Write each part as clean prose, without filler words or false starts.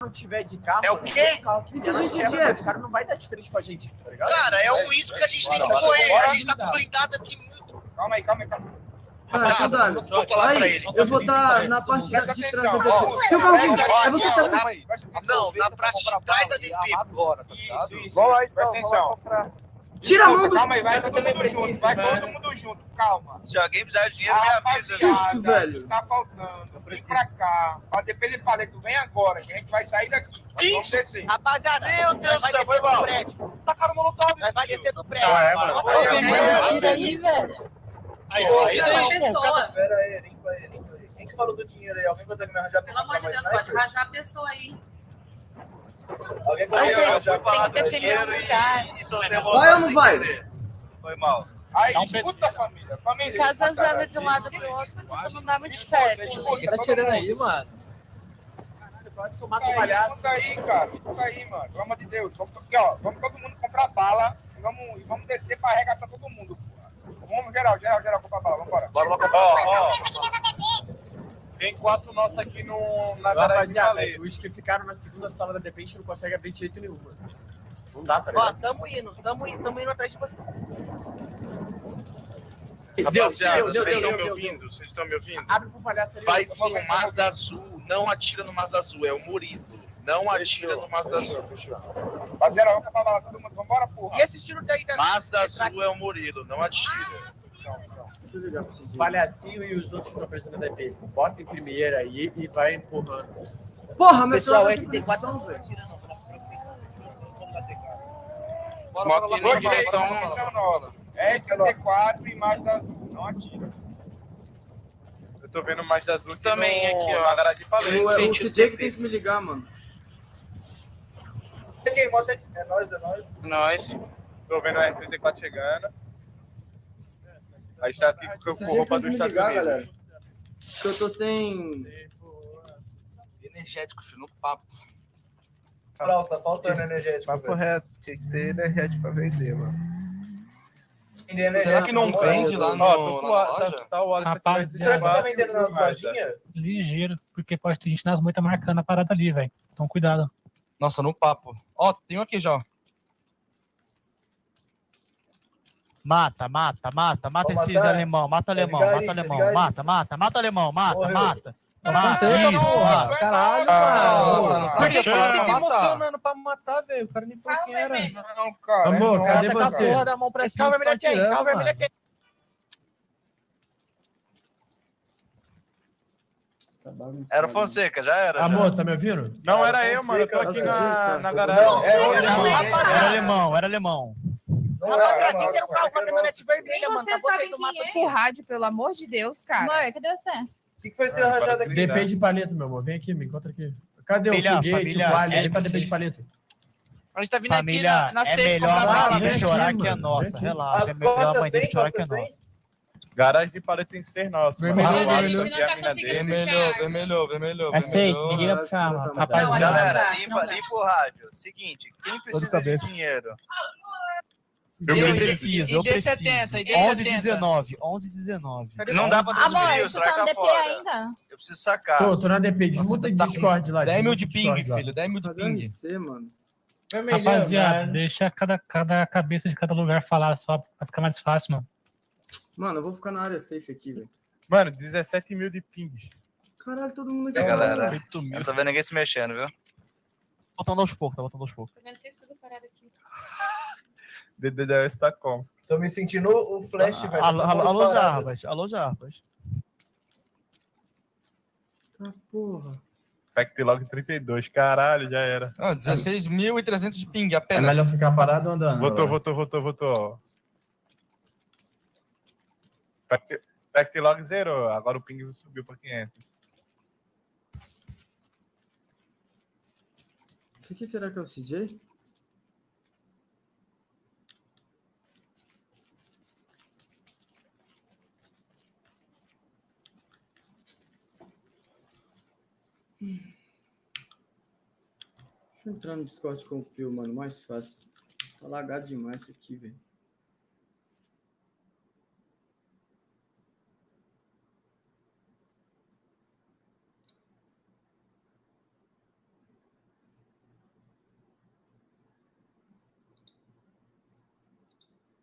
não tiver de carro... É o quê? Isso a gente é. Os caras não vai dar diferente com a gente, tá ligado? Cara, é um risco que a gente tem que correr. A gente tá com blindado aqui muito. Calma aí. Vou falar pra ele. Eu vou estar na parte de trás da DP. Seu carro, é você que tá... Não, na parte de trás da DP. Agora, tá ligado? Isso. Vamos lá, então. Presta atenção. Tira a mão do... Calma aí, vai todo mundo junto. Vai todo mundo junto, calma. Se alguém precisar de dinheiro, me avisa. Susto, velho. Tá faltando. Vem pra cá. A DP de paleta, vem agora, que a gente vai sair daqui. Vamos descer. Rapaziada, Meu Deus do céu, foi mal. Tacaram o molotov. Nós vai descer do prédio. Tira aí, velho. Aí, pessoa. Pera aí, limpa aí. Quem que falou do dinheiro aí? Alguém consegue me arranjar? Pelo amor de Deus, pode rajar a pessoa aí. Alguém consegue me arranjar? Tem que definir um lugar. Vai ou não vai? Foi mal. Aí, escuta, família. Ficar zanzando de um lado pro outro, tipo, não dá muito certo. Tá tirando aí, mano. Quase que eu mato o Escuta palhaço. aí, cara. Escuta aí, mano. Pelo amor de Deus. Aqui, ó. Vamos todo mundo comprar bala e vamos descer pra arregaçar todo mundo. Vamos, geral, comprar bala. Vamos embora. Bora lá comprar. Ó. Tem 4 nossos aqui na garagem. Rapaziada, os que ficaram na segunda sala da DP, a gente não consegue abrir de jeito nenhum, mano. Não dá, tá ligado? Ó, tamo indo atrás de você. Rapaziada, vocês estão me ouvindo? Abre pro palhaço ali. Vai vir o Mazda Azul, não atira no Mazda Azul, é o Murilo. Não atira no Mazda Azul. Rapaziada, vamos comprar bala todo mundo. Vambora, porra. E esse tiro daí da... Mazda Azul é o Murilo, não atira. Deixa eu ligar pra você. O palhacinho e os outros que estão precisando da DP. Bota em primeira aí e vai empurrando. Porra, meu Pessoal, celular é que tem 4 velho. Boa direção nova. R34 e mais da azul. Não atira. Eu tô vendo mais Mazda Azul Também aqui, ó. na garagem de paleta. O CJ que tem que me ligar, mano. Quem bota aqui? É nóis. Nós. Tô vendo o R34 chegando. Aí está aqui com O CJ roupa tem do que me Estados ligar, Unidos. galera. Porque eu tô sem... Energético, filho, no papo. Carol, tá faltando energético. Papo reto, tinha que ter energético pra vender, mano. Será que não vende lá no, Ó, tô com na loja? tá o óleo. Rapaz, Será que tá vendendo nas lojinhas? Ligeiro, porque pode ter gente nas moitas marcando a parada ali, velho. Então cuidado. Nossa, no papo. Ó, tem um aqui já. Mata esses alemão, mata alemão, mata alemão, mata. Isso, Caralho, Nossa, não Por que sabe você matar. tá emocionando pra matar, velho? O cara nem falou quem era. Não, cara. Amor, não, cadê Tá com a você? porra da mão pra Esse cima. carro vermelho é quem? Carro vermelho é quem? Era o Fonseca, já era. Amor, tá me ouvindo? Não, era eu, mano. Eu tô aqui na garagem. Era alemão. Rapaziada, quem tem um carro com a caminhonete vermelha, mano? Você sabe quem é? Por rádio, pelo amor de Deus, cara. Amor, cadê você? O que foi esse arranjado aqui? DP de paleta, meu amor. Vem aqui, me encontra aqui. Cadê Família, o foguete, família, o coalho? Vem sério, pra DP vocês- de paleta. A gente tá vindo Família, aqui na é safe melhor comprar a bala, mãe dele vem chorar aqui, que a mano, nossa. vem aqui. Relaxa, é melhor a mãe dele chorar que a nossa. Garagem de paleta tem que ser nosso. Vermelho, mano. vermelho. Aqui é a mina dele. Vermelho. É 6, ninguém vai puxar, mano. Não, Rapaziada. Galera, Não dá. limpa o rádio. Seguinte, quem precisa de dinheiro? Eu preciso. E D70, e D70. 11 19. Não dá pra transferir, Amor, o tu celular tá no tá DP fora. ainda? Eu preciso sacar. Tô na DP. Desmuta de Discord lá. 10 mil desmuta de ping, Discord lá. filho. 10 mil de ping. RC, mano. Rapaziada, deixa cada cabeça de cada lugar falar só pra ficar mais fácil, mano. Mano, eu vou ficar na área safe aqui, velho. Mano, 17 mil de ping. Caralho, todo mundo aqui. E aí, galera? 8 mil. Eu não tô vendo ninguém se mexendo, viu? Voltando aos poucos. Tô vendo vocês tudo parado aqui. DDS tá como? Tô me sentindo o Flash, velho. Alô, Jarbas. Ah, porra. Pact log 32, caralho, já era. 16.300 de ping É apenas. melhor ficar parado ou andando? Votou. Pact log zerou, agora o ping subiu pra 500. Isso aqui será que é o CJ? Deixa eu entrar no Discord com o Pio, mano, mais fácil. Tá lagado demais isso aqui, velho.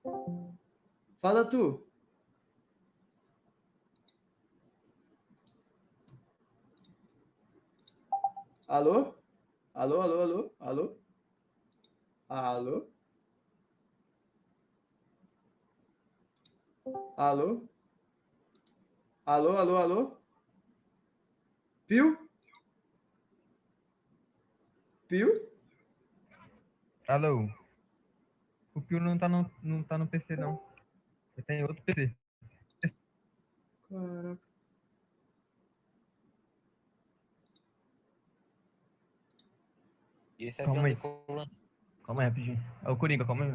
Fala tu. Alô? Alô, alô, alô, alô? Alô? Alô? Alô, alô, alô? Pio? Pio? Alô? O Pio não tá no PC, não. Ele tem outro PC. Caraca. E esse Calma avião aí. decolando. Calma aí, rapidinho. É o Coringa, calma aí.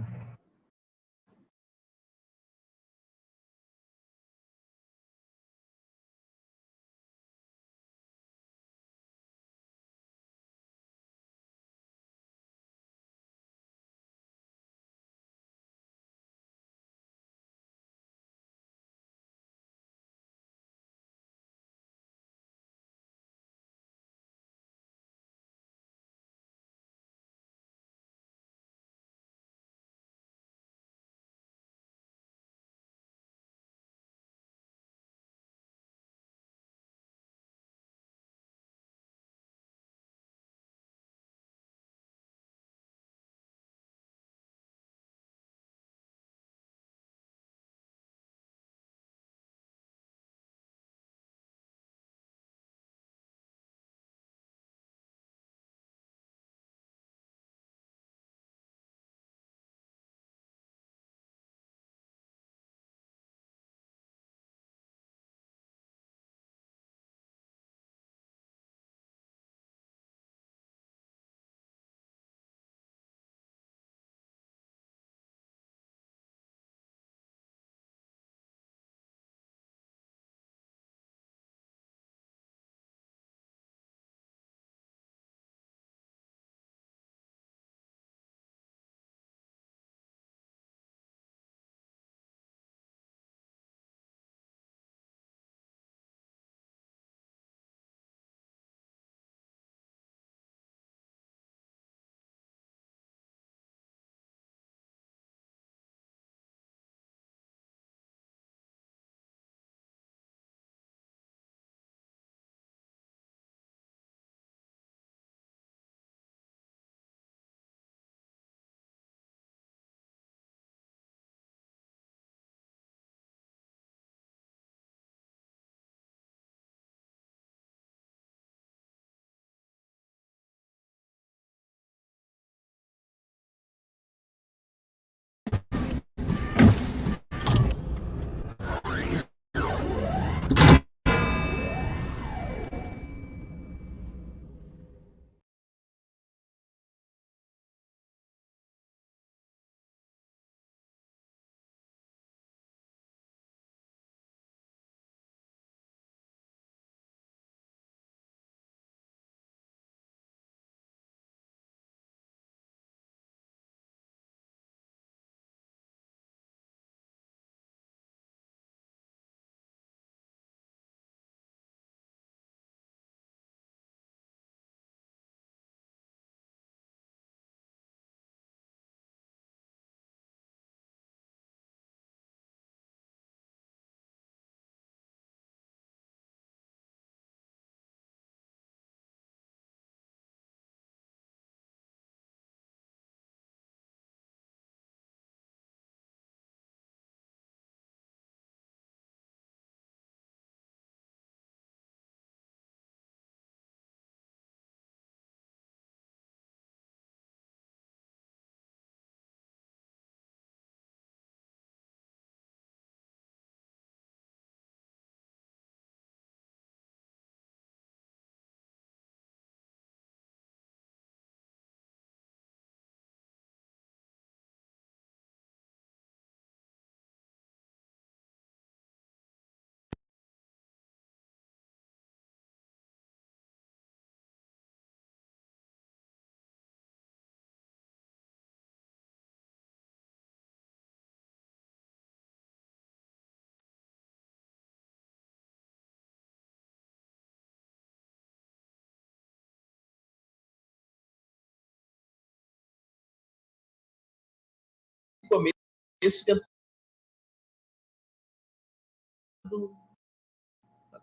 começo isso tentando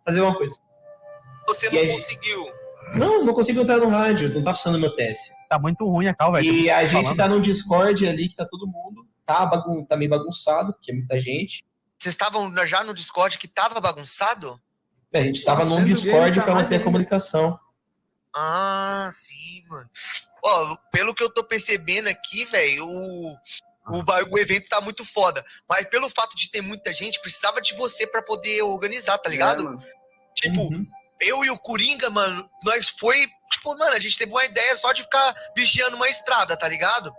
fazer uma coisa. Você não conseguiu. Não consigo entrar no rádio, não tá funcionando meu TS. Tá muito ruim a cal, velho. E a gente tá num Discord ali que tá todo mundo. Tá meio bagunçado, porque é muita gente. Vocês estavam já no Discord que tava bagunçado? A gente tava num Discord pra manter a comunicação. Ah, sim, mano. Ó, pelo que eu tô percebendo aqui, velho, o evento tá muito foda. Mas pelo fato de ter muita gente, precisava de você pra poder organizar, tá ligado? mano. Tipo, eu e o Coringa, mano, nós foi... Tipo, mano, a gente teve uma ideia só de ficar vigiando uma estrada, tá ligado?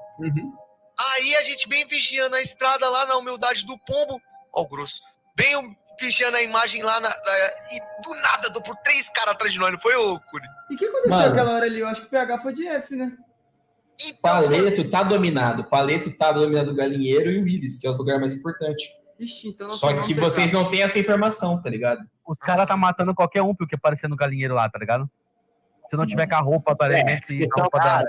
Aí a gente bem vigiando a estrada lá na humildade do pombo. Ó o grosso. Bem vigiando a imagem lá e do nada, por 3 caras atrás de nós, não foi, ô Curi? E o que aconteceu aquela hora ali? Eu acho que o PH foi de F, né? Então, Paleto tá dominado. Paleto tá dominado o Galinheiro e o Willis, que é os lugares mais importantes. Ixi, então só que vocês não têm essa informação, tá ligado? Os caras tá matando qualquer um porque aparecendo no galinheiro lá, tá ligado? Se não tiver com a roupa, aparentemente, e a roupa da...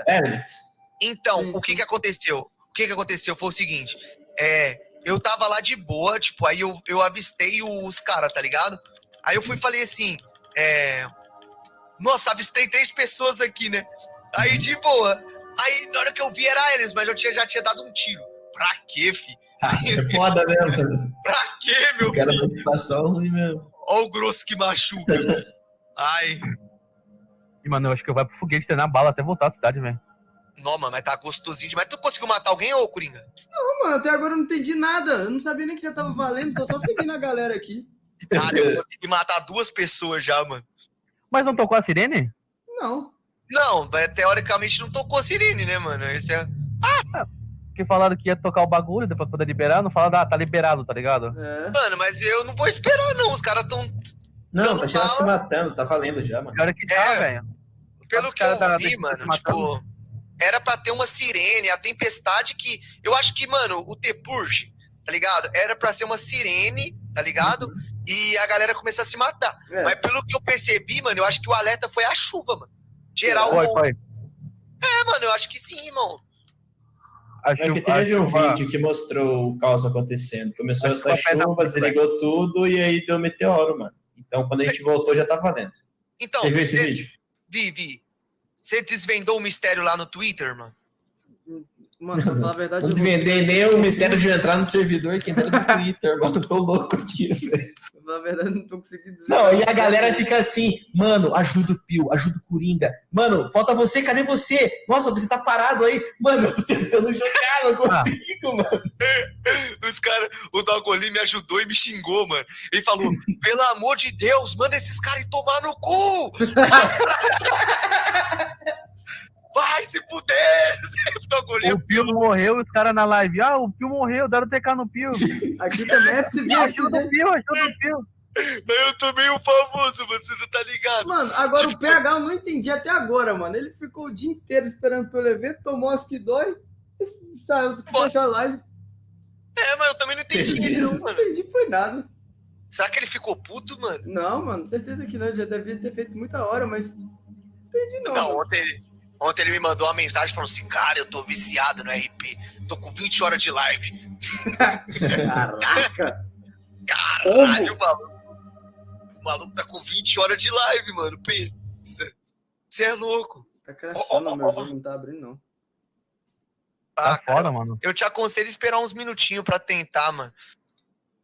Então, o que aconteceu? O que aconteceu foi o seguinte, eu tava lá de boa, tipo, aí eu avistei os caras, tá ligado? Aí eu fui e falei assim, nossa, avistei 3 pessoas aqui, né? Aí de boa. Aí na hora que eu vi era eles, mas eu já tinha dado um tiro. Pra quê, fi? É foda mesmo. Pra quê, meu filho? filho? Motivação ruim mesmo. Ó o grosso que machuca. Ai. E, mano, eu acho que eu vou pro foguete treinar bala até voltar à cidade, velho. Não, mas tá gostosinho demais. Tu conseguiu matar alguém, ô Coringa? Não, mano, até agora eu não entendi nada. Eu não sabia nem que já tava valendo, tô só seguindo a galera aqui. Cara, eu consegui matar 2 pessoas já, mano. Mas não tocou a sirene? Não. Não, teoricamente não tocou sirene, né, mano? Esse é... Porque falaram que ia tocar o bagulho, depois poder liberar, não falaram, tá liberado, tá ligado? Mano, mas eu não vou esperar, não. Os caras tão... Não, tá se matando, tá valendo já, mano. Pior que tá, velho. Pelo que eu vi, mano, tipo... Era pra ter uma sirene, a tempestade que... Eu acho que, mano, o T-Purge, tá ligado? Era pra ser uma sirene, tá ligado? E a galera começou a se matar. Mas pelo que eu percebi, mano, eu acho que o alerta foi a chuva, mano. Geral... Foi. Mano, eu acho que sim, irmão. Que teve um vídeo que mostrou o caos acontecendo. Começou essa chuva, desligou tudo e aí deu meteoro, mano. Então, quando a gente voltou, já tá valendo. Então, você viu esse vídeo? Vi. Você desvendou o mistério lá no Twitter, mano? Mano, pra falar a verdade... Não desvendei nem o mistério de entrar no servidor que entra no Twitter, mano. Eu tô louco aqui, velho. Pra falar a verdade, não tô conseguindo desvendar. Não, e a galera fica assim, mano, ajuda o Pio, ajuda o Coringa. Mano, falta você, cadê você? Nossa, você tá parado aí. Mano, eu tô tentando jogar, não consigo, mano. Os caras, o Dogoli me ajudou e me xingou, mano. Ele falou, pelo amor de Deus, manda esses caras tomar no cu! Vai se fuder! O Pio morreu e os caras na live. O Pio morreu, deram TK no Pio. Aqui também é FCG. Ajuda o Pio. Eu tomei um famoso, você não tá ligado? Mano, agora o PH eu não entendi até agora, mano. Ele ficou o dia inteiro esperando pelo evento, tomou as que dói e saiu do que fechou a live. Mas eu também não entendi ele não, mano. Não entendi, foi nada. Será que ele ficou puto, mano? Não, mano, certeza que não. Ele já devia ter feito muita hora, mas não entendi não. Não, ontem ele me mandou uma mensagem falando assim, cara, eu tô viciado no RP, tô com 20 horas de live. Caraca! Caralho, maluco. O maluco tá com 20 horas de live, mano. Pensa. Você é louco. Tá crashando, meu jogo não tá abrindo, não. Tá foda, mano. Eu te aconselho a esperar uns minutinhos pra tentar, mano.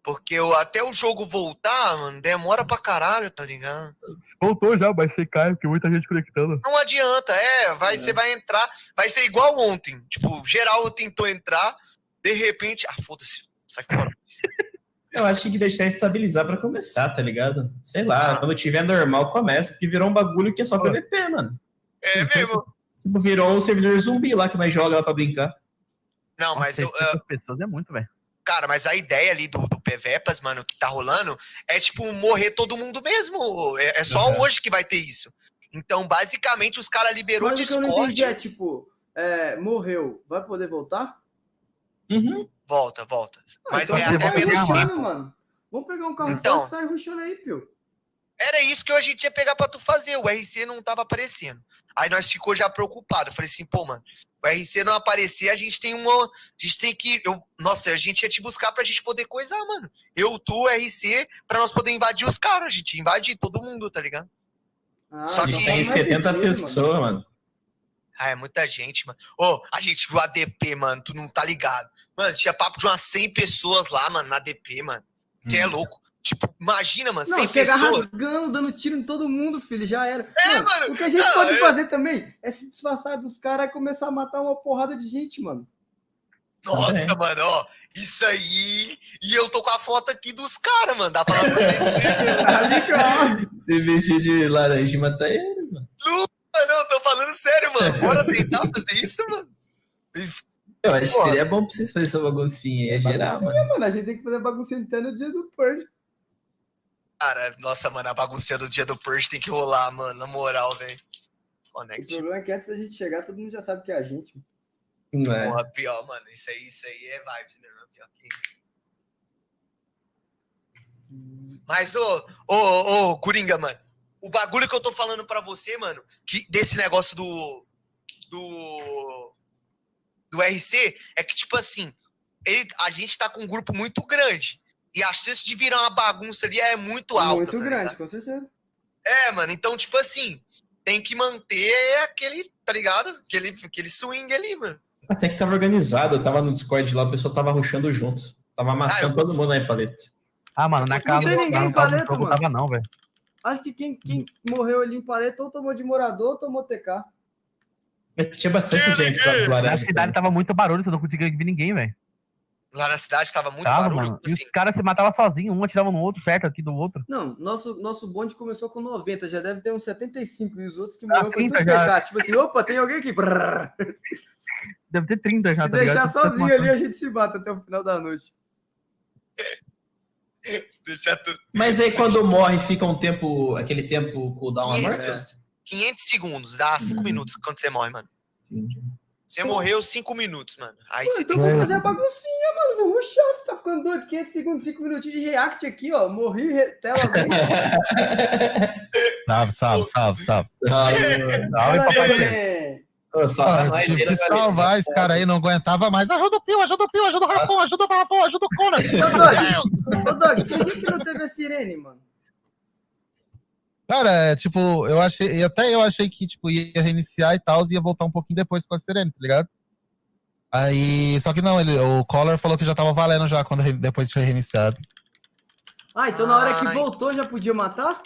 Porque até o jogo voltar, mano, demora pra caralho, tá ligado? Voltou já, mas você cai, porque muita gente conectando. Não adianta, você vai entrar, vai ser igual ontem. Tipo, geral tentou entrar, de repente... foda-se, sai fora. Eu acho que tem que deixar estabilizar pra começar, tá ligado? Sei lá, quando tiver normal, começa, porque virou um bagulho que é só PVP, mano. É mesmo? Tipo, virou um servidor zumbi lá que nós joga lá pra brincar. Não, mas... pessoas é muito, velho. Cara, mas a ideia ali do PVPs, mano, que tá rolando, é tipo morrer todo mundo mesmo. É só hoje que vai ter isso. Então, basicamente, os caras liberou o Discord. Mas o que eu não entendi é, tipo, morreu, vai poder voltar? Volta. Mas então é até menos rushando, tempo. mano. Vamos pegar um carro então, forte e sair rushando aí, Pio. Era isso que a gente ia pegar pra tu fazer. O RC não tava aparecendo. Aí nós ficou já preocupado. Eu falei assim, pô, mano, o RC não aparecer, a gente tem uma. A gente tem que. Nossa, a gente ia te buscar pra gente poder coisar, mano. Eu, tu, RC, pra nós poder invadir os caras. A gente ia invadir todo mundo, tá ligado? Só que. Tem 70 pessoas, mano. Ah, é muita gente, mano. Ô, a gente viu a DP, mano, tu não tá ligado. Mano, tinha papo de umas 100 pessoas lá, mano, na DP, mano. Você é louco. Tipo, imagina, mano, 100 pessoas. Rasgando, dando tiro em todo mundo, filho, já era. Mano, o que a gente pode fazer também é se disfarçar dos caras e começar a matar uma porrada de gente, mano. Nossa, mano, ó, isso aí. E eu tô com a foto aqui dos caras, mano. Dá pra lá Tá legal. Se vestir de laranja e matar eles, mano. Não, eu tô falando sério, mano. Bora tentar fazer isso, mano. Eu acho que seria bom pra vocês fazerem essa baguncinha aí, geral, mano. A gente tem que fazer baguncinha até no dia do Purge. Cara, nossa, mano, a baguncinha do dia do Purge tem que rolar, mano, na moral, velho. O problema é que antes da gente chegar, todo mundo já sabe que é a gente. Não é. Porra, pior, mano, isso aí é vibes, né, mano? Pior que... Mas, ô, Coringa, mano, o bagulho que eu tô falando pra você, mano, que desse negócio do RC, é que, tipo assim, a gente tá com um grupo muito grande. E a chance de virar uma bagunça ali é muito alta. Muito tá grande, ligado? com certeza. É, mano, então, tipo assim, tem que manter aquele, tá ligado? Aquele swing ali, mano. Até que tava organizado, eu tava no Discord lá, o pessoal tava rushando juntos. Tava amassando todo mundo aí, paleta. Ah, mano, na casa tem ninguém em paleta, não mano. tava não, velho. Acho que quem morreu ali em paleta ou tomou de morador ou tomou TK. Tinha bastante gente lá do laranja. Na cidade tava muito barulho, você não conseguia ver ninguém, velho. Lá na cidade tava muito barulho. Mano. Assim. E os caras se matavam sozinhos, um atirava no outro, perto aqui do outro. Não, nosso bonde começou com 90, já deve ter uns 75, e os outros que morreram foi 30 tudo já. TK. Tipo assim, opa, tem alguém aqui. Brrr. Deve ter 30 já, Se tá deixar ligado? sozinho ali, a gente se mata até o final da noite. Mas aí quando morre, fica um tempo, aquele tempo cooldown a morte? 500 segundos, dá 5 minutos quando você morre, mano. Entendi. Você morreu 5 minutos, mano. Aí Mano, você então vamos fazer a baguncinha, mano. Vou rushar, você tá ficando doido. 500 segundos, 5 minutinhos de react aqui, ó. Morri, tela alguém. Salve. Salve, Papai. Tive que salvar esse cara aí, não aguentava mais. Ajuda o Pio, ajuda o Rafão, ajuda o Conan. Ô, Dog, por que não teve a sirene, mano? Cara, tipo, eu achei que tipo, ia reiniciar e tal, e ia voltar um pouquinho depois com a sirene, tá ligado? Aí, só que não, o Collor falou que já tava valendo já depois de ter reiniciado. Ah, então na hora que voltou já podia matar?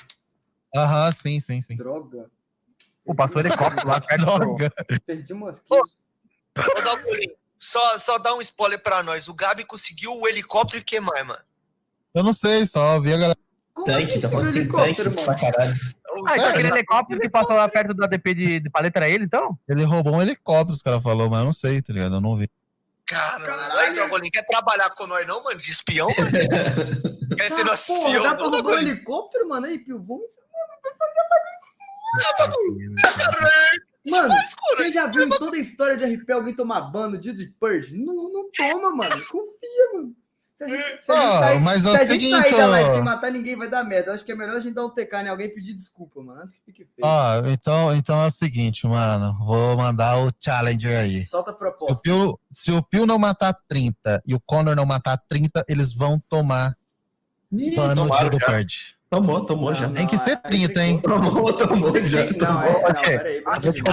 Aham, sim. Droga. Pô, passou helicóptero lá perto. Droga. Perdi umas kills. Ô, Dalgurinho, só dá um spoiler pra nós. O Gabi conseguiu o helicóptero e o que mais, mano? Eu não sei, só vi a galera. Como Tanque, assim tá você falando viu que tem helicóptero, tanque mano? pra caralho. Então aquele helicóptero que passou lá perto do ADP de paleta era ele, então? Ele roubou um helicóptero, os caras falaram, mas eu não sei, tá ligado? Eu não vi. Caralho, aí, Dalgurinho, quer trabalhar com nós não, mano? De espião, mano? Quer ser nosso Porra, espião, dá pra não, roubar um Dalgurinho? helicóptero, mano? Aí, Pio, vamos Mano, você já viu em toda a história de RP alguém tomar ban no dia de Purge? Não toma, mano. Confia, mano. Se a gente sair da live sem matar ninguém, vai dar merda. Eu acho que é melhor a gente dar um TK em alguém e pedir desculpa, mano. Antes que fique feio. Então é o seguinte, mano. Vou mandar o Challenger aí. Solta a proposta. Se o Pio não matar 30 e o Connor não matar 30, eles vão tomar ban no dia do Purge. Tomou já. Tem que ser 30, hein? Tomou já. Peraí. Deixa eu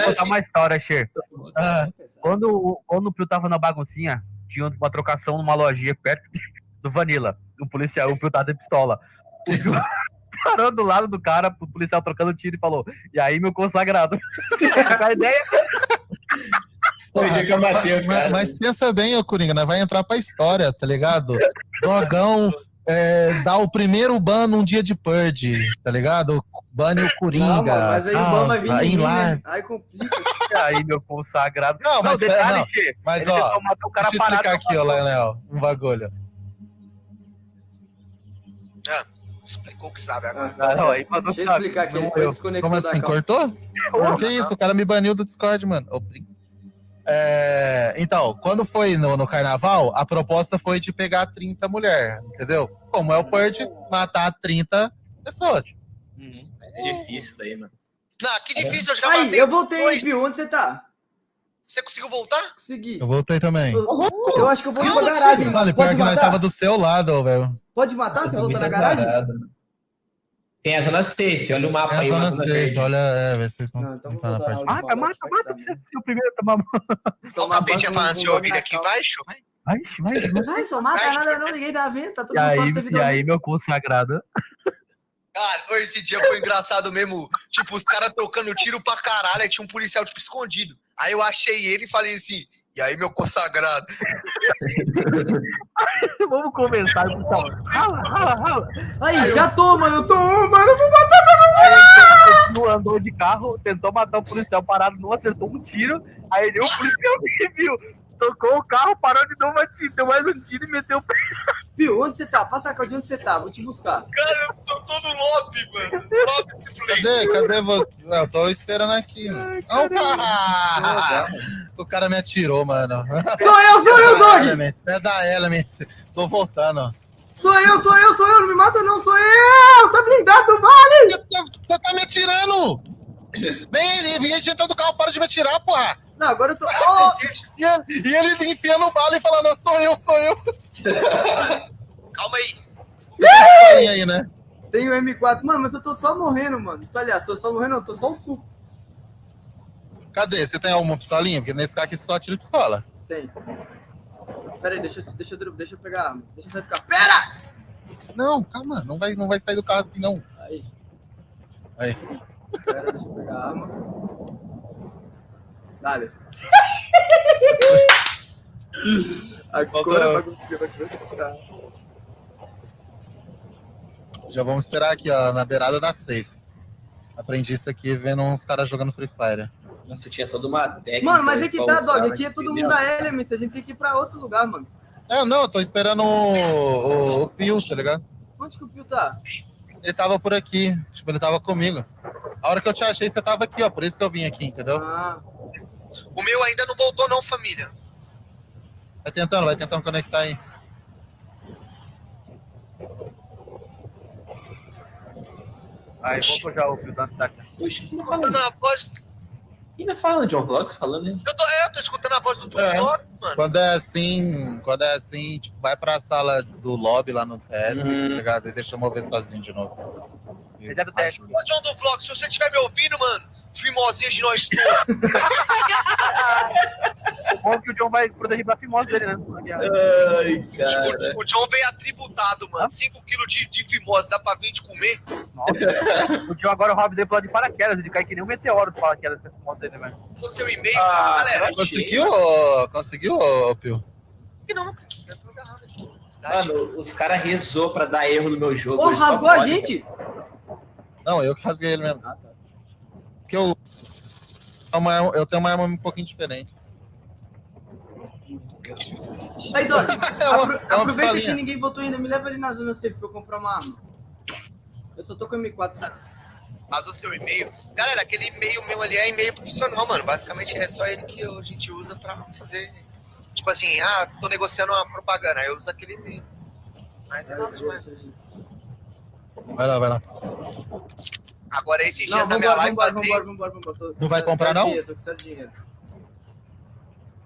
contar uma história, Cher. Quando o Pio tava na baguncinha, tinha uma trocação numa lojinha perto do Vanilla. O Pio tava de pistola. O Pio parou do lado do cara, o policial trocando tiro e falou: e aí, meu consagrado? A ideia. Hoje que eu matei o cara. Mas pensa bem, ô Coringa, nós vai entrar pra história, tá ligado? Dogão dá o primeiro ban num dia de Purge, tá ligado? Bane o Coringa. Não, mano, mas aí o ban vai vir em mim, lá. né? Aí complica. Aí, meu consagrado. Não, mas detalhe, mas ele ó, tentou matar o cara deixa eu explicar parado, aqui, ó, Leonel, um bagulho. Explicou o que sabe agora. Deixa eu explicar aqui. Ele foi desconectado Como assim, cortou? Que isso? O cara me baniu do Discord, mano. Então, quando foi no carnaval, a proposta foi de pegar 30 mulheres, entendeu? Como é o Purge, matar 30 pessoas. Mas é difícil daí, mano. Não, que difícil, eu já Aí, matei. eu voltei, Pio. Onde você tá? Você conseguiu voltar? Consegui. Eu voltei também. Eu acho que eu vou pra garagem, Mano, mano. pior Pode que nós matar? tava do seu lado, velho. Pode matar Nossa, se eu tô voltar na muito garagem? azarado, mano. Tem a zona safe, olha o mapa É a aí, uma zona zona safe, verde. olha, vê se Não, então não vou tá na voltar parte. na Mata pra você ser o primeiro a tomar banho. Olha o tapete falando seu ouvido aqui embaixo. Vai, só mata nada não, ninguém tá vendo. Tá todo E mundo aí, falando dessa vida. e aí, meu consagrado? Cara, esse dia foi engraçado mesmo. Tipo, os caras trocando tiro pra caralho. Aí tinha um policial, tipo, escondido. Aí eu achei ele e falei assim, e aí, meu consagrado? Vamos conversar, pessoal. Rala. Aí, já tô, mano. Eu tô, mano. Eu vou matar todo mundo. Aí, andou de carro, tentou matar o policial parado, não acertou um tiro. Aí ele, o policial me viu. Tocou o carro, parou de novo, deu mais um tiro e meteu o pé. Pio, onde você tá? Passa a onde você tá? Vou te buscar. Cara, eu tô no lobby, mano. Lobby de play. Cadê você? Eu tô esperando aqui, mano. Opa! O cara me atirou, mano. Sou eu, Dog! É da Element. Tô voltando. Sou eu. Não me mata não, sou eu. Tá blindado, vale. Você tá me atirando. Vem, a gente entrou do carro, para de me atirar, porra. Não, agora eu tô... Oh! E ele enfiando o bala e falando, não, sou eu. Calma aí. Tem aí, né? Tem o M4. Mano, mas eu tô só morrendo, mano. Aliás, tô só morrendo, eu tô só o suco. Cadê? Você tem alguma pistolinha? Porque nesse carro aqui só tira pistola. Tem. Pera aí, deixa eu pegar a arma. Deixa eu sair do carro. Pera! Não, calma. Não vai sair do carro assim, não. Aí. Pera, deixa eu pegar a arma. Dale. Agora vai conseguir começar. Já vamos esperar aqui, ó, na beirada da safe. Aprendi isso aqui vendo uns caras jogando Free Fire. Nossa, tinha toda uma técnica. Mano, mas é que tá, Dog. Aqui é todo mundo da Elements. A gente tem que ir pra outro lugar, mano. Não, eu tô esperando o Pio, tá ligado? Onde que o Pio tá? Ele tava por aqui. Tipo, ele tava comigo. A hora que eu te achei, você tava aqui, ó. Por isso que eu vim aqui, entendeu? O meu ainda não voltou não, família. Vai tentando conectar aí. Aí, voltou já o Pio da cidade. Escutando a voz... Ainda fala de John Vlogs falando, hein? Eu tô escutando a voz do John Vlogs, mano. Quando é assim, tipo, vai pra sala do lobby lá no TS, tá ligado? E deixa eu mover sozinho de novo. Reserva o teste. Ô, John do Vlog, se você estiver me ouvindo, mano, fimosinha de nós todos. O bom é que o John vai proteger pra fimose dele, né? Ai, cara. O John veio atributado, mano. 5 kg de fimose, dá pra vir de comer? Nossa, o John agora o hobby dele pula de paraquedas, ele cai que nem um meteoro de paraquedas com a fimose dele, velho. Sou seu e-mail, galera. Conseguiu, Pio? Não precisa, tô agarrado aqui. Mano, os caras rezou pra dar erro no meu jogo. Pô, rasgou a gente? Não, eu que rasguei ele mesmo. Ah, tá. Porque eu tenho uma arma um pouquinho diferente. Aí, Dog, aproveita pistolinha. que ninguém votou ainda. Me leva ali na zona safe pra eu comprar uma arma. Eu só tô com M4. Vazou seu e-mail. Galera, aquele e-mail meu ali é e-mail profissional, mano. Basicamente é só ele que a gente usa pra fazer... Tipo assim, tô negociando uma propaganda. Aí eu uso aquele e-mail. Não tem nada demais. Vai lá. Agora esses dias Não, na minha live vambora. Não vai comprar, não? Tô com certo dinheiro.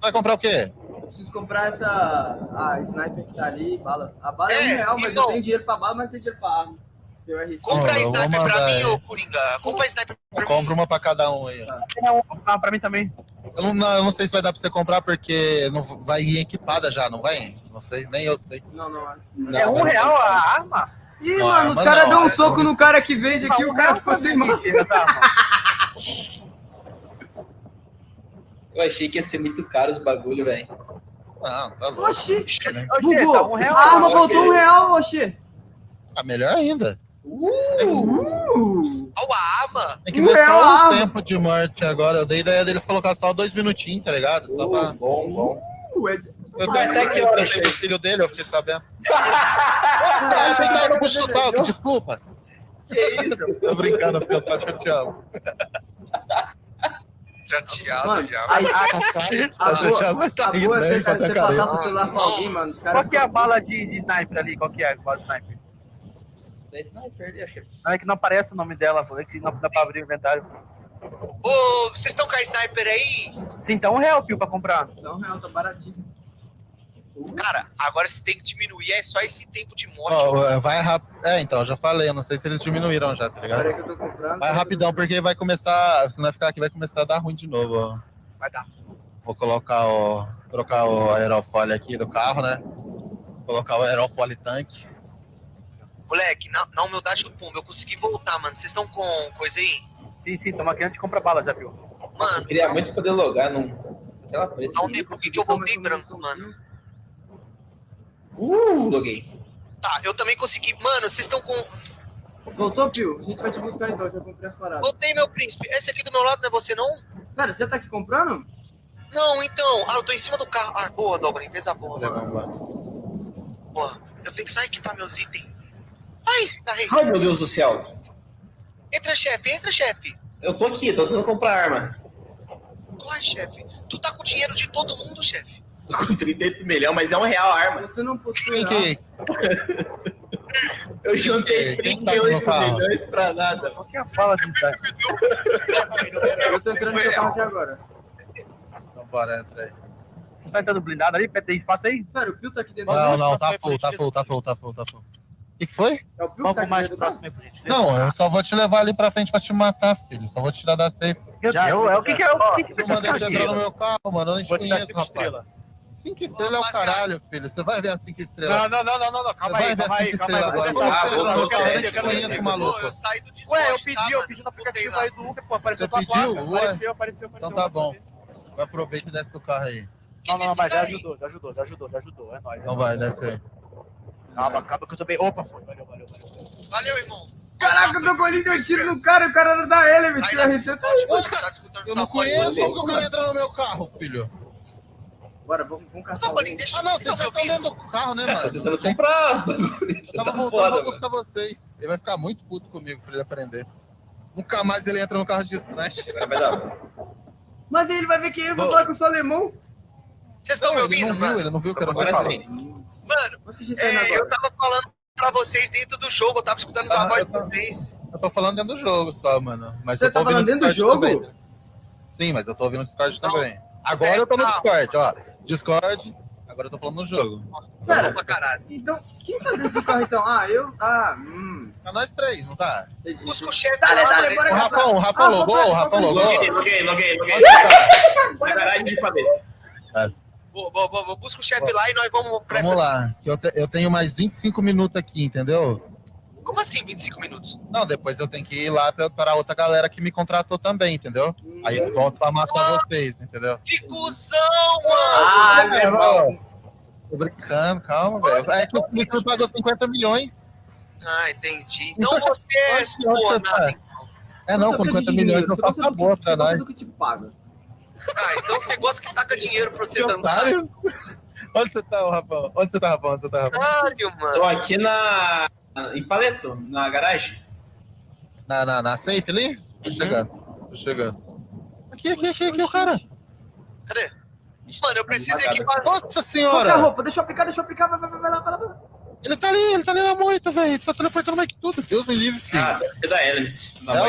Vai comprar o quê? Eu preciso comprar a sniper que tá ali, bala. A bala é É, R$1, mas então. eu tenho dinheiro pra bala, mas não tenho dinheiro pra arma. Eu RC. Compra a eu vou sniper pra mandar, mim, ô Coringa. Compra a sniper pra mim. Compra uma pra cada um aí. Ó. Tem uma pra mim também. Eu não sei se vai dar pra você comprar, porque não vai ir equipada já, não vai? Não sei, nem eu sei. Não. É R$1 a arma? Ih, Não, mano, os arma caras não, dão um é soco só- no cara que vende aqui, o cara ficou sem máscara. Eu achei que ia ser muito caro os bagulho, velho. Não, tá louco. Oxi, Né? bugou. R$1, A arma voltou R$1, oxi. Ah, melhor ainda. Olha a arma. Tem que ver Real só o arma. tempo de morte agora. Eu dei ideia deles colocar só 2 minutinhos, tá ligado? Só pra... Bom. É disso que eu tô Eu falando. até que eu deixei o filho dele, eu fiquei sabendo. Nossa, eu achei que tava no chutão, desculpa. Que isso? Tô brincando, porque eu sabe que eu te amo. Chateado Mano, já. aí, A gente já vai tá rindo, né? você Passa a passar cabeça. seu celular pra alguém, mano, os caras... Qual que é a bala de sniper ali? Qual que é a bala de sniper? Da sniper ali, acho. Não, é que não aparece o nome dela, é que não dá pra abrir o inventário. Ô, vocês estão com a sniper aí? Sim, tá R$1, Pio, pra comprar. Tá R$1, tá baratinho. Cara, agora você tem que diminuir, é só esse tempo de morte. Ó, vai rápido. Eu já falei, eu não sei se eles diminuíram já, tá ligado? Peraí que eu tô comprando. Vai rapidão, porque vai começar. Se não ficar aqui, vai começar a dar ruim de novo, ó. Vai dar. Vou trocar o aerofólio aqui do carro, né? Colocar o aerofólio tanque. Moleque, na humildade do pombo, eu consegui voltar, mano. Vocês estão com coisa aí? Sim, tamo aqui antes de comprar bala, já viu? Mano, Eu queria muito poder logar num. Tela preta. não tem por que eu voltei branco, mano. Loguei. Tá, eu também consegui. Mano, vocês estão com. Voltou, Pio? A gente vai te buscar então, já comprei as paradas. Voltei, meu príncipe. Esse aqui do meu lado não é você, não? Pera, você tá aqui comprando? Não, então. Ah, eu tô em cima do carro. Ah, boa, Douglas, fez a boa, mano. Boa. Eu tenho que só equipar meus itens. Ai, carrei. Ai, meu Deus do céu. Entra, chefe. Eu tô aqui, tô tentando comprar arma. Corre, chefe. Tu tá com o dinheiro de todo mundo, chefe? Tô com 38 milhões, mas é R$1 a arma. Você não possui. Eu juntei 38 milhões pra nada. Qual que é a fala de Eu tô entrando no seu carro aqui agora. Então bora, entra aí. Você tá entrando blindado ali? Tem espaço aí? Pera, o Pio tá aqui dentro. Não, tá full. O que foi? É o Pio que tá aqui mais dentro do próximo carro? aí pra gente. Não, eu só vou te levar ali pra frente pra te matar, filho. Só vou te tirar da safe. O que é? O que Eu mandei você entrar no meu carro, mano. Eu não te Vou te dar conheço, 5 rapaz. estrelas. 5 estrelas é o caralho, filho. Você vai ver as 5 estrelas. Não. Calma aí. Eu te conheço, maluco. Eu saí do Discord. Ué, eu pedi no aplicativo aí do Uber, pô. Apareceu tua pediu? placa. Ué. Apareceu. Então tá bom. Vai aproveitar e desce do carro aí. Não, mas já ajudou. É nóis. Então vai, desce aí. Calma que eu tô bem. Opa, foi. Valeu. Valeu, irmão. Caraca, o Dogolinho deu tiro no cara, o cara não dá ele, Sai tio lá do RC tá Discord, aí. mano. Tá escutando Eu sua não voz. conheço. Como que eu quero entrar no meu carro, filho? Bora, vamos caçar. Dogolinho, deixa Ah, não, vocês vocês já estão ouvirem. dentro do carro, né, Tô mano? tentando comprar as bagulhos. Eu tava Tá voltando foda, pra mano. buscar vocês. Ele vai ficar muito puto comigo pra ele aprender. Nunca mais ele entra no carro de trash. Agora vai dar. Mas aí ele vai ver que eu vou falar que eu sou alemão. Vocês estão me Ele ouvindo, não viu, mano? ele não viu que era Agora meu sim. Mano, Mas que a gente tá indo eu agora? tava falando pra vocês dentro do jogo. Eu tava escutando a voz de vocês. Eu tô falando dentro do jogo só, mano. Mas Você eu tô tá falando ouvindo dentro do Discord jogo? também. Sim, mas eu tô ouvindo o Discord também. Agora eu tô no Discord, ó. Discord, agora eu tô falando no jogo. Pera, Pra caralho. então, quem tá dentro do carro então? Tá nós três, não tá? Entendi. Busca o chefe Dale, lá, dale, mano. bora O caçar. Rafa logou, o Rafa logou. Loguei. Na garagem de padê. Boa. Busca o chefe lá e nós vamos pra Vamos lá, que eu tenho mais 25 minutos aqui, entendeu? Como assim 25 minutos? Não, depois eu tenho que ir lá para outra galera que me contratou também, entendeu? Aí eu volto pra amassar vocês, entendeu? Que cuzão, mano! Meu irmão. Tô brincando, calma, velho. É que o Felipe pagou 50 milhões. Ah, entendi. Então você é Onde você tá? nada. É, não, Você com gosta 50 de milhões dinheiro, eu você faço gosta a boa pra você gosta nós. do que te paga. Ah, então você gosta que taca dinheiro pra você Que dançar. otários. Onde você tá, Rafael? Onde você tá, Rafael? Otário, Tô mano. aqui em Paleto, na garagem. Na safe ali? Tô chegando. Aqui, o cara. Cadê? Mano, eu preciso equipar. Nossa Qual que é a senhora! roupa? Deixa eu aplicar, vai lá. Ele tá ali na moita, velho. Tá teleportando mais que tudo. Deus me livre, filho. Ah, deve ser da Elements. É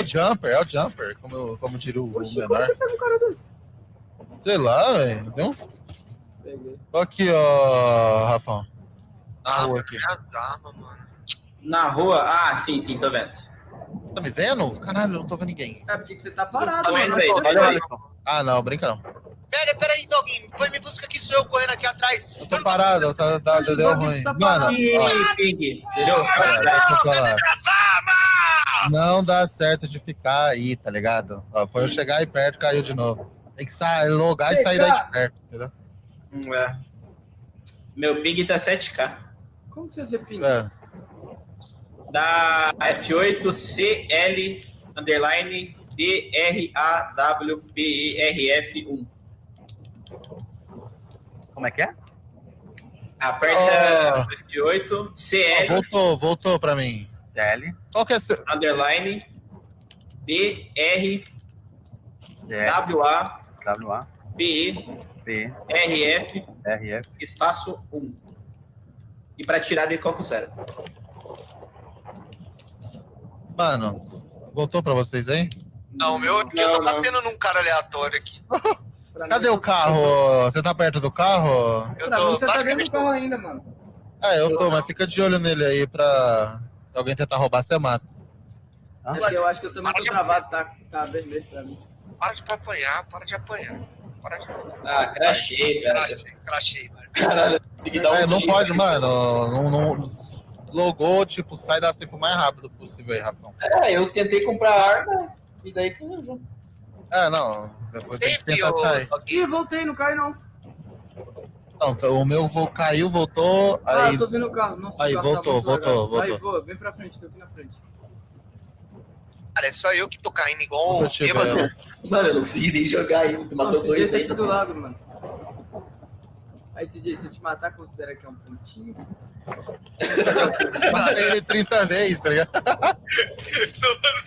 o jumper, como diria o Oxi, como menor. que pega um cara desse? Sei lá, velho. Deu Peguei. Aqui, ó, Rafão. Na rua aqui. As armas, mano. Na rua? Ah, sim, tô vendo. Tá me vendo? Caralho, eu não tô vendo ninguém. É porque que você tá parado, Tá mano. vendo Nossa, aí? você Olha foi. aí. Ah, não, brinca não. Pera aí, Doguinho. Vai me busca aqui, sou eu correndo aqui atrás. Eu tô parado, deu ruim. tá Mano, parado. ó, Ping, entendeu? deixa eu falar. Não dá certo de ficar aí, tá ligado? Ó, foi eu chegar aí perto, caiu de novo. Tem que logar e sair daí de perto, entendeu? É. Meu ping tá 7K. Como que você vê ping? É. Da F8CL underline DRAWPERF1. Como é que é? Aperta F8 CL Voltou pra mim. CL. Qual que é seu? underline WA. DRAWPERF RF. espaço 1. E para tirar de coco zero. Mano, voltou pra vocês aí? Não, o meu aqui eu tô batendo num cara aleatório aqui. Cadê o carro? Você tá perto do carro? Eu Pra mim, tô você tá dentro do praticamente... carro ainda, mano. Eu tô, mas fica de olho nele aí pra... Se alguém tentar roubar, você mata. É porque eu acho que eu também tô travado, tá vermelho pra mim. Para de apanhar, para de apanhar. Ah, crachei, velho. Crachei, velho. Caralho, tem que dar um não tiro. pode, mano. Não logou, tipo, sai da safe o mais rápido possível aí, Rafão. Eu tentei comprar arma e daí que eu junto. Não. Depois tem que tentar sair. Ih, voltei, não cai não. Não, o meu caiu, voltou, aí... eu tô vendo o carro. Nossa, aí, o carro voltou. Aí, vem pra frente, tô aqui na frente. Cara, é só eu que tô caindo igual o bêbado. Mano, eu não consegui nem jogar ainda. Tu matou Esse dois dia aí. tá aqui do lado, mano. Aí, esse dia, se eu te matar, considera que é um pontinho? Matei ele 30 vezes, tá ligado? Tomando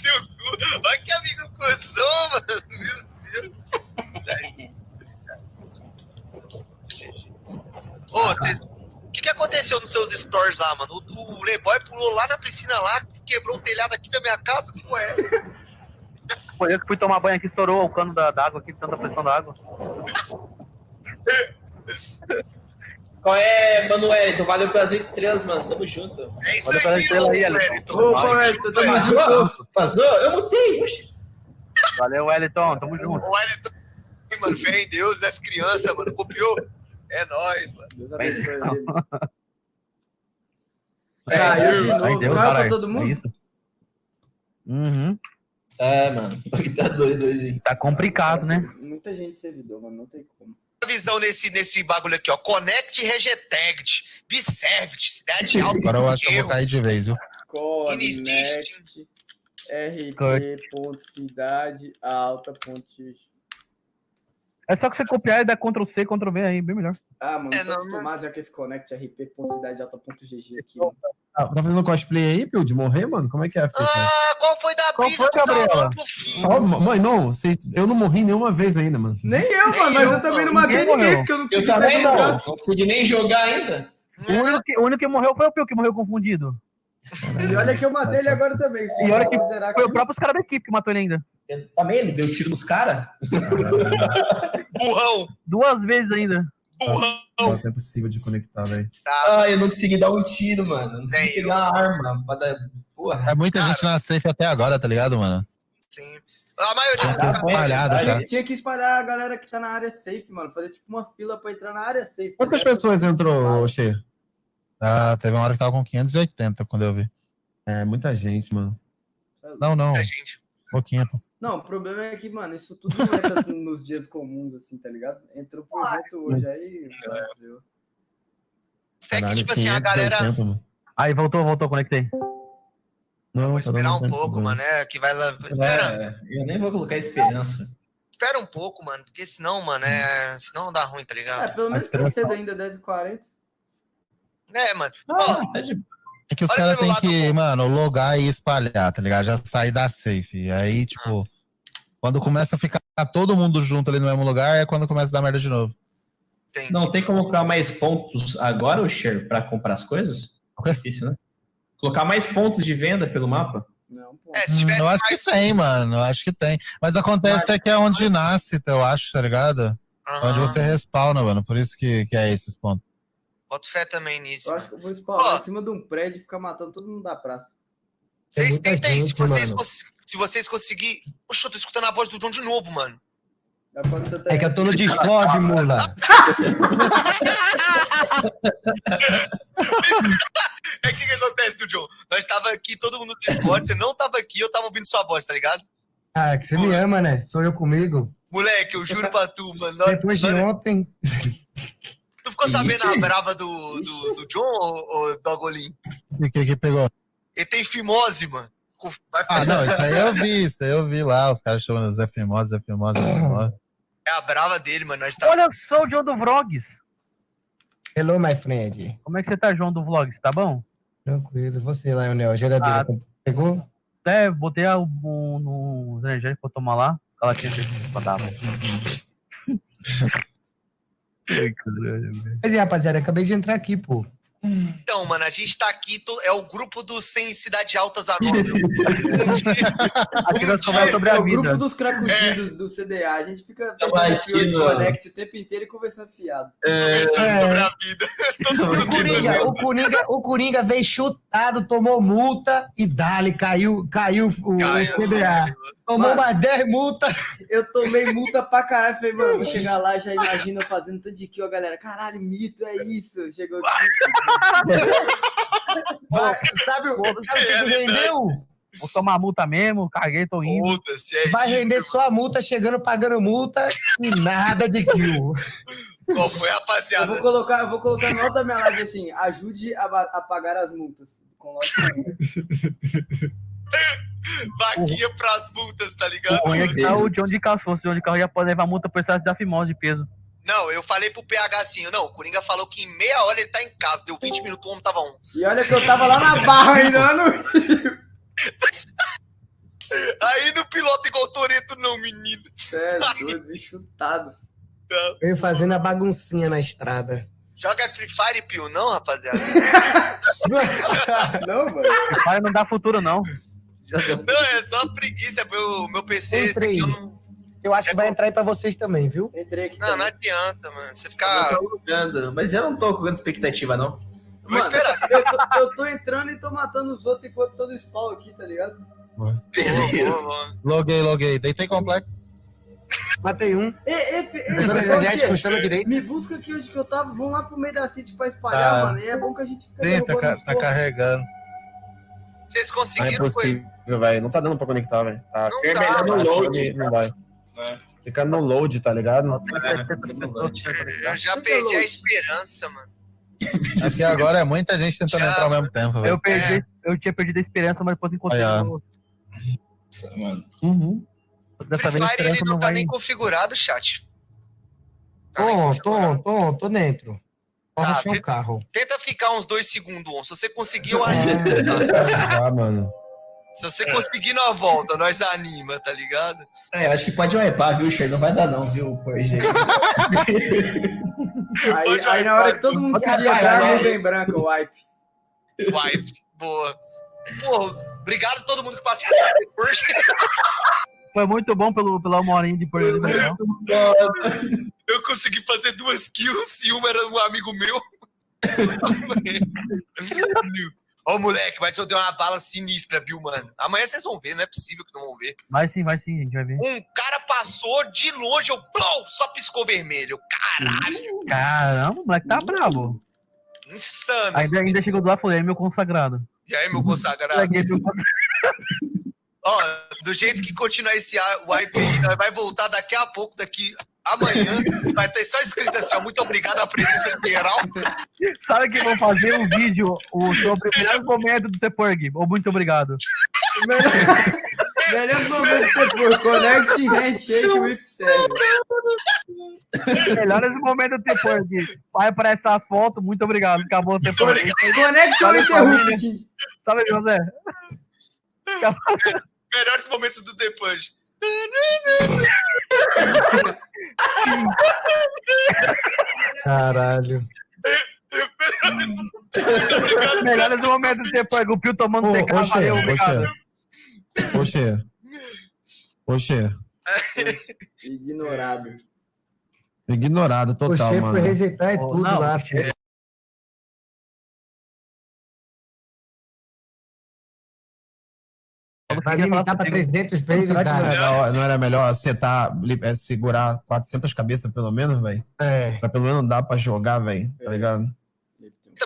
teu cu. Olha que amigo cuzão, mano. Meu Deus. Ô, vocês... O que aconteceu nos seus stories lá, mano? O Leboy pulou lá na piscina lá, quebrou o telhado aqui da minha casa. Que porra é essa? Foi eu que fui tomar banho aqui, estourou o cano da água aqui, tanta pressão da água. Qual é, Mano Wellington? Valeu pelas 8 estrelas, mano. Tamo junto. É isso Valeu pela estrela aí, Wellington. Opa, Wellington, tamo junto. Vazou? Eu mutei, oxi. Valeu, Wellington, tamo junto. O Wellington, mano, fé em Deus das crianças, mano. Copiou. É nóis, mano. Deus abençoe ele. Caiu de novo. Caiu pra todo mundo? É isso. Uhum. Mano. Tá doido hoje. Tá complicado, né? Muita gente servidor, mano. Não tem como. Visão nesse bagulho aqui, ó. Connect, Regetect, Biservit, cidade alta. Agora eu acho que eu vou cair de vez, viu? Connect, rp.cidade alta.x. É só que você copiar e dar Ctrl+C, Ctrl+V aí, bem melhor. Mano, tô acostumado já com esse Connect rp.cidadealta.gg aqui, mano. Tá fazendo cosplay aí, Pio, de morrer, mano? Como é que é? Qual foi da brisa que Gabriela? Mãe, não, eu não morri nenhuma vez ainda, mano. Nem eu, mano, mas eu também não matei ninguém, porque eu não consegui também não consegui nem jogar ainda. O único que morreu foi o Pio, que morreu confundido. E olha que eu matei ele agora também. E olha que foi o próprio cara da equipe que matou ele ainda. Também ele deu tiro nos caras? Burrão! 2 vezes ainda. Burrão! Não é possível de conectar, velho. Eu não consegui dar um tiro, mano. Não consegui pegar uma arma pra dar... Porra. É muita gente na safe até agora, tá ligado, mano? Sim. A maioria espalhada já. Tinha que espalhar a galera que tá na área safe, mano. Fazer tipo uma fila pra entrar na área safe. Quantas pessoas entrou, Cheio? Teve uma hora que tava com 580 quando eu vi. É, muita gente, mano. Não. Muita gente. Pouquinho, pô. Não, o problema é que, mano, isso tudo não entra nos dias comuns, assim, tá ligado? Entrou pro evento hoje, aí... É que, tipo assim, a galera... Aí, voltou, conectei. Vou esperar um pouco, mano, que vai lá... Eu nem vou colocar esperança. Espera um pouco, mano, porque senão, mano, senão dá ruim, tá ligado? Pelo menos tá cedo ainda, 10h40. Mano. É que os caras têm que, mano, logar e espalhar, tá ligado? Já sair da safe. E aí, tipo, quando começa a ficar todo mundo junto ali no mesmo lugar, é quando começa a dar merda de novo. Entendi. Não tem como colocar mais pontos agora, Cher, pra comprar as coisas? É difícil, né? Colocar mais pontos de venda pelo mapa? Não, pô. Se tivesse eu acho mais... que tem, mano. Eu acho que tem. Mas acontece que é onde nasce, eu acho, tá ligado? Onde você respawna, mano. Por isso que é esses pontos. Boto fé também nisso. Eu acho que eu vou spawnar em cima de um prédio e ficar matando todo mundo da praça. Vocês tentem, se vocês conseguirem... Poxa, eu tô escutando a voz do John de novo, mano. É que eu tô no Discord, mula. É que acontece, do John? Nós tava aqui, todo mundo no Discord, você não tava aqui, eu tava ouvindo sua voz, tá ligado? É que você me ama, né? Sou eu comigo. Moleque, eu juro pra tu, mano. Depois de ontem... Tu ficou sabendo a brava do John ou Dogolin? O que pegou? Ele tem fimose, mano. Não, isso aí eu vi lá, os caras chamando Zé Fimose. É a brava dele, mano. Olha só o John do Vlogs. Hello, my friend. Como é que você tá, João do Vlogs? Tá bom? Tranquilo. Você, Lionel, a geladeira pegou? Botei nos energéticos pra tomar lá. Ela tinha pra dar. Mas rapaziada, acabei de entrar aqui, pô. Então, Não, mano, a gente tá aqui, é o grupo dos 100 Cidade Altas Anônimos. Aqui nós conversamos sobre a o grupo vida. dos cracudinhos do CDA. A gente fica Então, pegando aqui fio de no- Connect o tempo inteiro e conversando fiado. Conversando sobre a vida. O Coringa veio chutado, tomou multa e dali, caiu o CDA. Tomou mais 10 multas. Eu tomei multa pra caralho. Falei, mano, vou chegar lá, já imagina eu fazendo tanto de kill, a galera. Caralho, mito, é isso. Chegou aqui. Sabe o que rendeu? Vou tomar multa mesmo, caguei, tô indo. Vai render só a multa, chegando, pagando multa e nada de kill. Qual foi, rapaziada? Eu vou colocar no alto da minha live assim, ajude a pagar as multas. Vaquinha pras multas, tá ligado? O ruim é que tá o John de carro. Se fosse o John de carro, ia poder levar multa por excesso da fimose de peso. Não, eu falei pro PH assim, não, o Coringa falou que em meia hora ele tá em casa, deu 20 minutos, o homem tava 1. E olha que eu tava lá na barra ainda, no Rio. Aí no piloto igual o Toreto não, menino. É, doido, bem chutado. Veio fazendo a baguncinha na estrada. Joga Free Fire, Pio, não, rapaziada? Não, mano. Free Fire não dá futuro, não. Não, é só preguiça, meu PC, esse aqui eu não... Eu acho que vai entrar aí pra vocês também, viu? Entrei aqui Não adianta, mano. Você ficar... Mas eu não tô com grande expectativa, não. Vou esperar. Eu tô entrando e tô matando os outros enquanto tô no spawn aqui, tá ligado? Loguei. Deitei complexo. Matei um. Funciona direito. Me busca aqui onde que eu tava. Vamos lá pro meio da city pra espalhar, mano. E é bom que a gente fica Sim, tá carregando. Vocês Não é conseguiram, foi? possível, velho. Não tá dando pra conectar, velho. Tá Não dá, no mano. load. Não vai. Fica no load, tá ligado? Eu já perdi a esperança, mano. Aqui agora é muita gente tentando entrar ao mesmo tempo. velho. Eu tinha perdido a esperança, mas depois encontrei. Mano. Dessa vez a Free Fire, ele esperança não não tá vai. nem configurado, chat. Tô dentro. Vou Tá, achar um carro. Tenta ficar uns 2 segundos, on. Se você conseguir, eu É. animo. Ah, mano. Se você conseguir na volta, nós anima, tá ligado? É, eu acho que pode wipear, viu, Cher? Não vai dar não, viu, Purge? Aí na hora que todo mundo se ligar, nuvem branca, o wipe. Wipe, boa. Pô, obrigado a todo mundo que participou. Foi muito bom pela uma horinha de perder. Eu consegui fazer 2 kills e uma era um amigo meu. Ô, moleque, mas eu dei uma bala sinistra, viu, mano? Amanhã vocês vão ver, não é possível que não vão ver. Vai sim, a gente vai ver. Um cara passou de longe, eu plou, só piscou vermelho. Caralho. Caramba, o moleque tá bravo. Insano. Ainda chegou do lado e falou, é meu consagrado. E aí, meu consagrado? Ó, do jeito que continuar esse wipe aí, nós vai voltar daqui a pouco, daqui amanhã, vai ter só escrito assim, ó, muito obrigado à presença geral. Sabe que vão fazer um vídeo sobre o melhor momento do Tepurg? Ou muito obrigado. Melhor momento por Connect Handshake with Seven. Melhores momentos do Tepurg. Vai para essas fotos, muito obrigado. Acabou o Tepurg. Connect ou Interrupt? Sabe, José? Melhores momentos do The Punch. Caralho. Melhores momentos do Tepurg. O Pio tomando TK, valeu, obrigado. Oxê. Ignorado. Ignorado total, Oxê mano. foi rejeitar tudo não, lá, filho. Vai limitar pra 300 vezes, Será que cara. não era melhor acertar, segurar 400 cabeças pelo menos, velho? É. Pra pelo menos dar pra jogar, velho, tá ligado?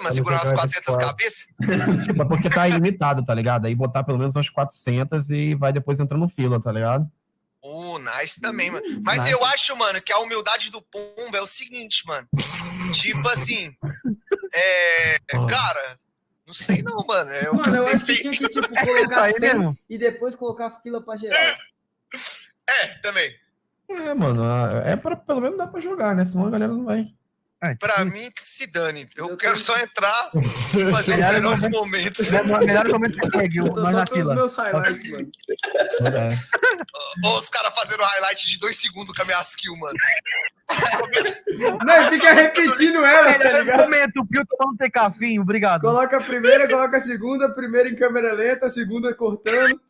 Mas segurar umas 400 cabeças? Tipo, é porque tá ilimitado, tá ligado? Aí botar pelo menos umas 400 e vai depois entrando no fila, tá ligado? Nice também, mano. Mas nice. eu acho, mano, que a humildade do Pomba é o seguinte, mano. Tipo assim, cara, não sei não, mano. Mano, eu acho que tinha que, tipo, colocar 100 e depois colocar fila pra geral. Também. É, mano, é pra pelo menos dar pra jogar, né? Senão a galera não vai. Pra mim, que se dane. Eu quero só entrar e fazer os melhores momentos. Melhores momentos que conseguiu, nós na Só fila. meus highlights, mano. Ó, os caras fazendo highlight de 2 segundos com a minha skill, mano. Não, fica repetindo ela, tá ligado? Momento, o Pio tomando tecafinho, obrigado. Coloca a primeira, coloca a segunda em câmera lenta, a segunda cortando.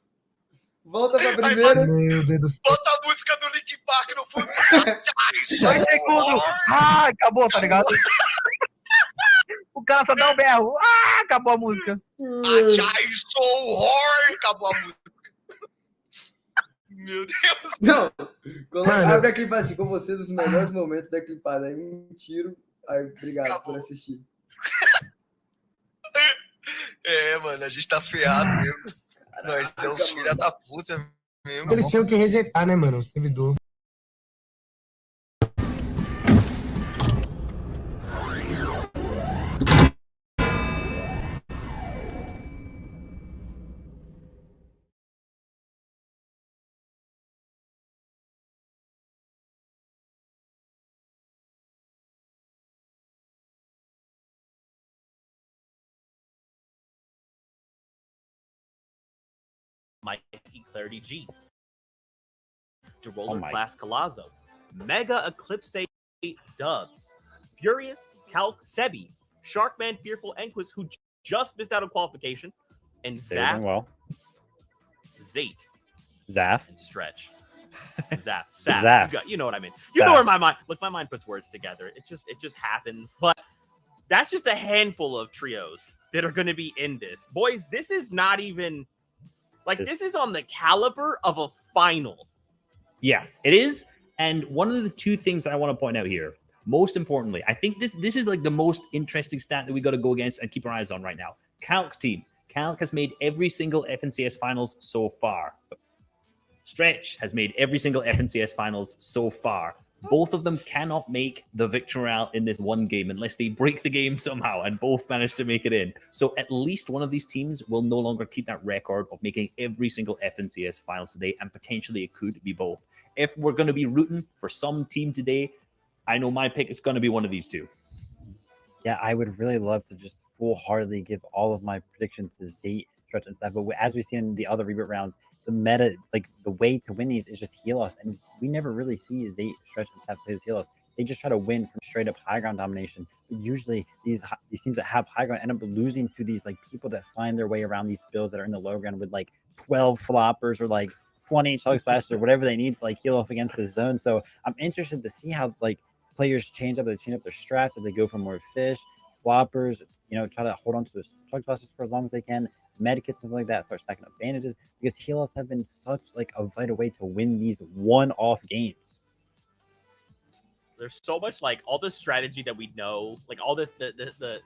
Volta pra primeira. Meu Deus do céu. Bota a música do Linkin Park no fundo. Dois segundos. Ah, acabou, tá ligado? O cara só dá um berro. Ah, acabou a música. Ajai sou horror. Acabou a música. Meu Deus. Não, abre a clipa assim, com vocês os melhores momentos da clipada. Aí um tiro. Aí, obrigado por assistir. É, mano, a gente tá ferrado mesmo. Nós é os filha da puta mesmo. Eles tinham que resetar, né, mano? O servidor. Mikey Clarity G, Deroller Class Colazo, Mega Eclipse Dubs, Furious, Calc, Sebi, Sharkman, Fearful, Enquist, who just missed out on qualification, and Zap, Zate, Zaf, and Stretch. Zaf. You know what I mean. You know where my mind. Look, my mind puts words together. It just happens. But that's just a handful of trios that are going to be in this. Boys, this is not even. Like, this is on the caliber of a final. Yeah, it is. And one of the two things that I want to point out here, most importantly, I think this is like the most interesting stat that we got to go against and keep our eyes on right now. Calc's team. Calc has made every single FNCS finals so far. Stretch has made every single FNCS finals so far. Both of them cannot make the victory royale in this one game unless they break the game somehow, and both manage to make it in. So at least one of these teams will no longer keep that record of making every single FNCS finals today, and potentially it could be both. If we're going to be rooting for some team today, I know my pick is going to be one of these two. Yeah, I would really love to just full-heartedly give all of my predictions to Zate, Stretch, and stuff. But as we've seen in the other reboot rounds, the meta, like the way to win these is just heal us. And we never really see Zate, Stretch, and stuff play heal us. They just try to win from straight up high ground domination. But usually these teams that have high ground end up losing to these like people that find their way around these builds that are in the low ground with like 12 floppers or like 20 chug splashes or whatever they need to like heal off against the zone. So I'm interested to see how like players change up their strats as they go for more fish, floppers, you know, try to hold on to those chug splashes for as long as they can. Medkits and something like that, start stacking up bandages, because healers have been such like a vital way to win these one-off games. There's so much like all the strategy that we know, like all the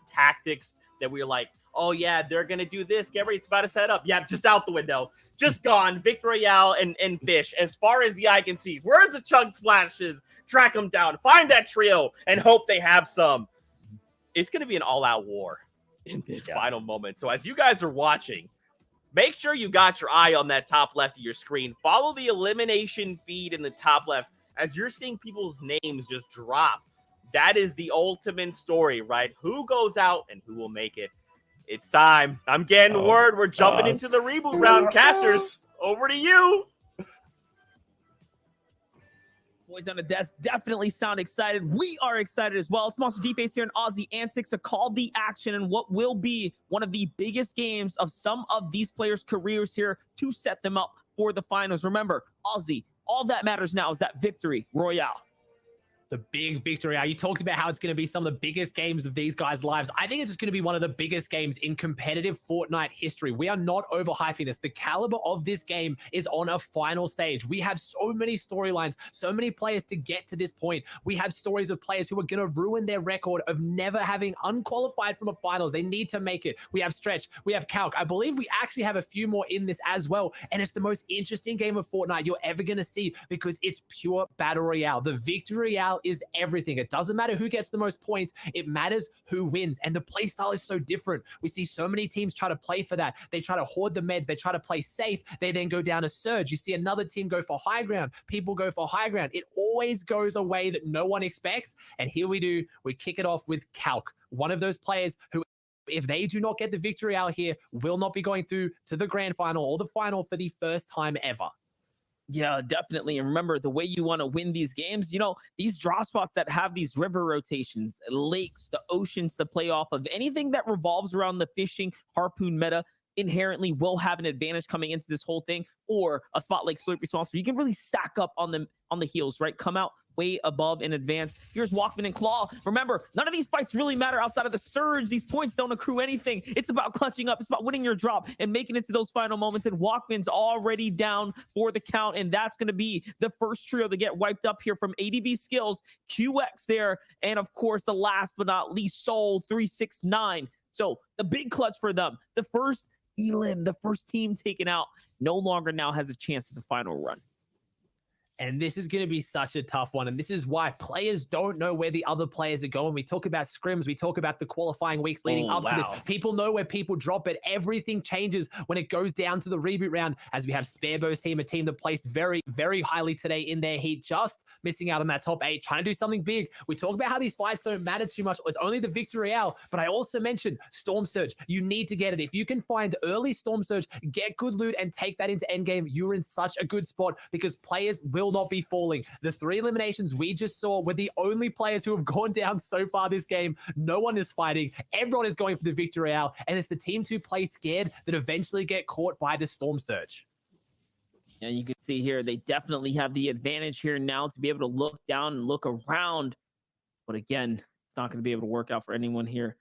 tactics that we're like, oh yeah, they're gonna do this. Get ready, it's about to set up. Yeah, just out the window, just gone. Victory Royale and fish as far as the eye can see. Where's the chug splashes? Track them down, find that trio, and hope they have some. It's gonna be an all-out war in this final moment. So as you guys are watching, make sure you got your eye on that top left of your screen. Follow the elimination feed in the top left as you're seeing people's names just drop. That is the ultimate story, right? Who goes out and who will make it? It's time. I'm getting word. We're jumping into the reboot round. Casters, over to you. Boys on the desk definitely sound excited. We are excited as well. It's Monster D-Face here in Aussie Antics to call the action in what will be one of the biggest games of some of these players' careers here to set them up for the finals. Remember, Aussie, all that matters now is that victory royale. The big victory. You talked about how it's going to be some of the biggest games of these guys' lives. I think it's just going to be one of the biggest games in competitive Fortnite history. We are not overhyping this. The caliber of this game is on a final stage. We have so many storylines, so many players to get to this point. We have stories of players who are going to ruin their record of never having unqualified from a finals. They need to make it. We have Stretch. We have Calc. I believe we actually have a few more in this as well. And it's the most interesting game of Fortnite you're ever going to see because it's pure battle royale. The victory royale is everything. It doesn't matter who gets the most points. It matters who wins. And the play style is so different. We see so many teams try to play for that. They try to hoard the meds. They try to play safe. They then go down a surge. You see another team go for high ground. People go for high ground. It always goes a way that no one expects. And here we do. We kick it off with Calc, one of those players who, if they do not get the victory out here, will not be going through to the grand final or the final for the first time ever. Yeah, definitely. And remember, the way you want to win these games, these draw spots that have these river rotations, lakes, the oceans to play off of, anything that revolves around the fishing harpoon meta inherently will have an advantage coming into this whole thing, or a spot like Slurpee Swamps where you can really stack up on the heels, right? Come out way above in advance. Here's Walkman and Claw. Remember, none of these fights really matter outside of the surge. These points don't accrue anything. It's about clutching up. It's about winning your drop and making it to those final moments. And Walkman's already down for the count. And that's going to be the first trio to get wiped up here from ADV Skills, QX there. And of course, the last but not least, Soul 369. So the big clutch for them. The first Elim, the first team taken out, no longer now has a chance at the final run. And this is going to be such a tough one. And this is why players don't know where the other players are going. We talk about scrims. We talk about the qualifying weeks leading up to this. People know where people drop, but everything changes when it goes down to the reboot round, as we have Sparebo's team, a team that placed very, very highly today in their heat, just missing out on that top 8, trying to do something big. We talk about how these fights don't matter too much. It's only the victory hour. But I also mentioned Storm Surge. You need to get it. If you can find early Storm Surge, get good loot, and take that into endgame, you're in such a good spot, because players will not be falling. The 3 eliminations we just saw were the only players who have gone down so far this game. No one is fighting. Everyone is going for the victory hour, and it's the teams who play scared that eventually get caught by the Storm Surge. And you can see here, they definitely have the advantage here now to be able to look down and look around. But again, it's not going to be able to work out for anyone here.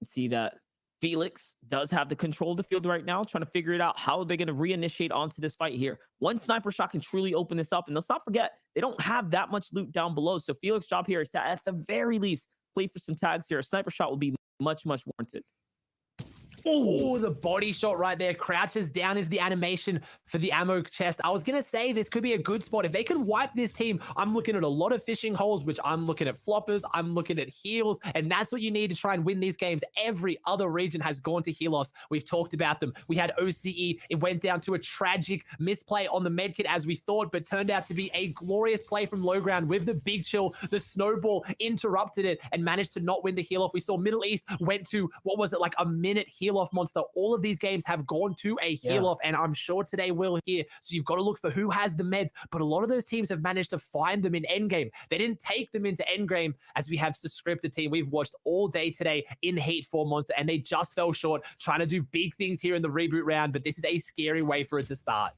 You can see that Felix does have the control of the field right now, trying to figure it out. How are they going to reinitiate onto this fight here? One sniper shot can truly open this up. And let's not forget, they don't have that much loot down below. So Felix's job here is to, at the very least, play for some tags here. A sniper shot will be much, much warranted. Oh, the body shot right there. Crouches down is the animation for the ammo chest. I was going to say this could be a good spot. If they can wipe this team, I'm looking at a lot of fishing holes, which I'm looking at floppers. I'm looking at heals, and that's what you need to try and win these games. Every other region has gone to heal-offs. We've talked about them. We had OCE. It went down to a tragic misplay on the medkit as we thought, but turned out to be a glorious play from low ground with the big chill. The snowball interrupted it and managed to not win the heal-off. We saw Middle East went to, what was it, like a minute heal-off monster. All of these games have gone to a heal-off, and I'm sure today will here. So you've got to look for who has the meds, but a lot of those teams have managed to find them in endgame. They didn't take them into endgame, as we have the scripted team we've watched all day today in Heat 4 Monster, and they just fell short, trying to do big things here in the reboot round, but this is a scary way for it to start.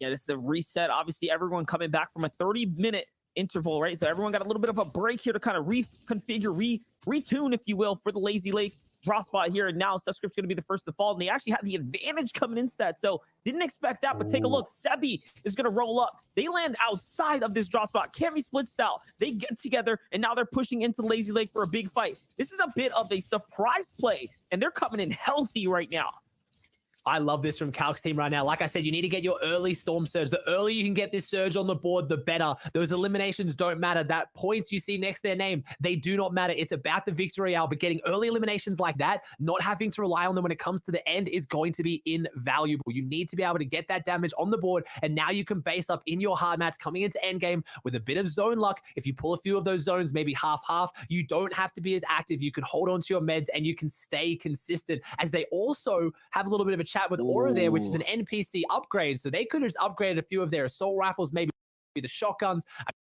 Yeah, this is a reset. Obviously, everyone coming back from a 30-minute interval, right? So everyone got a little bit of a break here to kind of reconfigure, retune, if you will, for the Lazy Lake drop spot here. And now Susscript's going to be the first to fall, and they actually had the advantage coming into that. So didn't expect that, but take a look. Sebi is going to roll up. They land outside of this drop spot. Cammy splits out. They get together, and now they're pushing into Lazy Lake for a big fight. This is a bit of a surprise play, and they're coming in healthy right now. I love this from Calc's team right now. Like I said, you need to get your early Storm Surge. The earlier you can get this Surge on the board, the better. Those eliminations don't matter. That points you see next to their name, they do not matter. It's about the victory hour, but getting early eliminations like that, not having to rely on them when it comes to the end, is going to be invaluable. You need to be able to get that damage on the board, and now you can base up in your hard mats coming into endgame with a bit of zone luck. If you pull a few of those zones, maybe half-half, you don't have to be as active. You can hold on to your meds, and you can stay consistent, as they also have a little bit of a chat with Aura there, which is an NPC upgrade. So they could have just upgraded a few of their assault rifles, maybe the shotguns.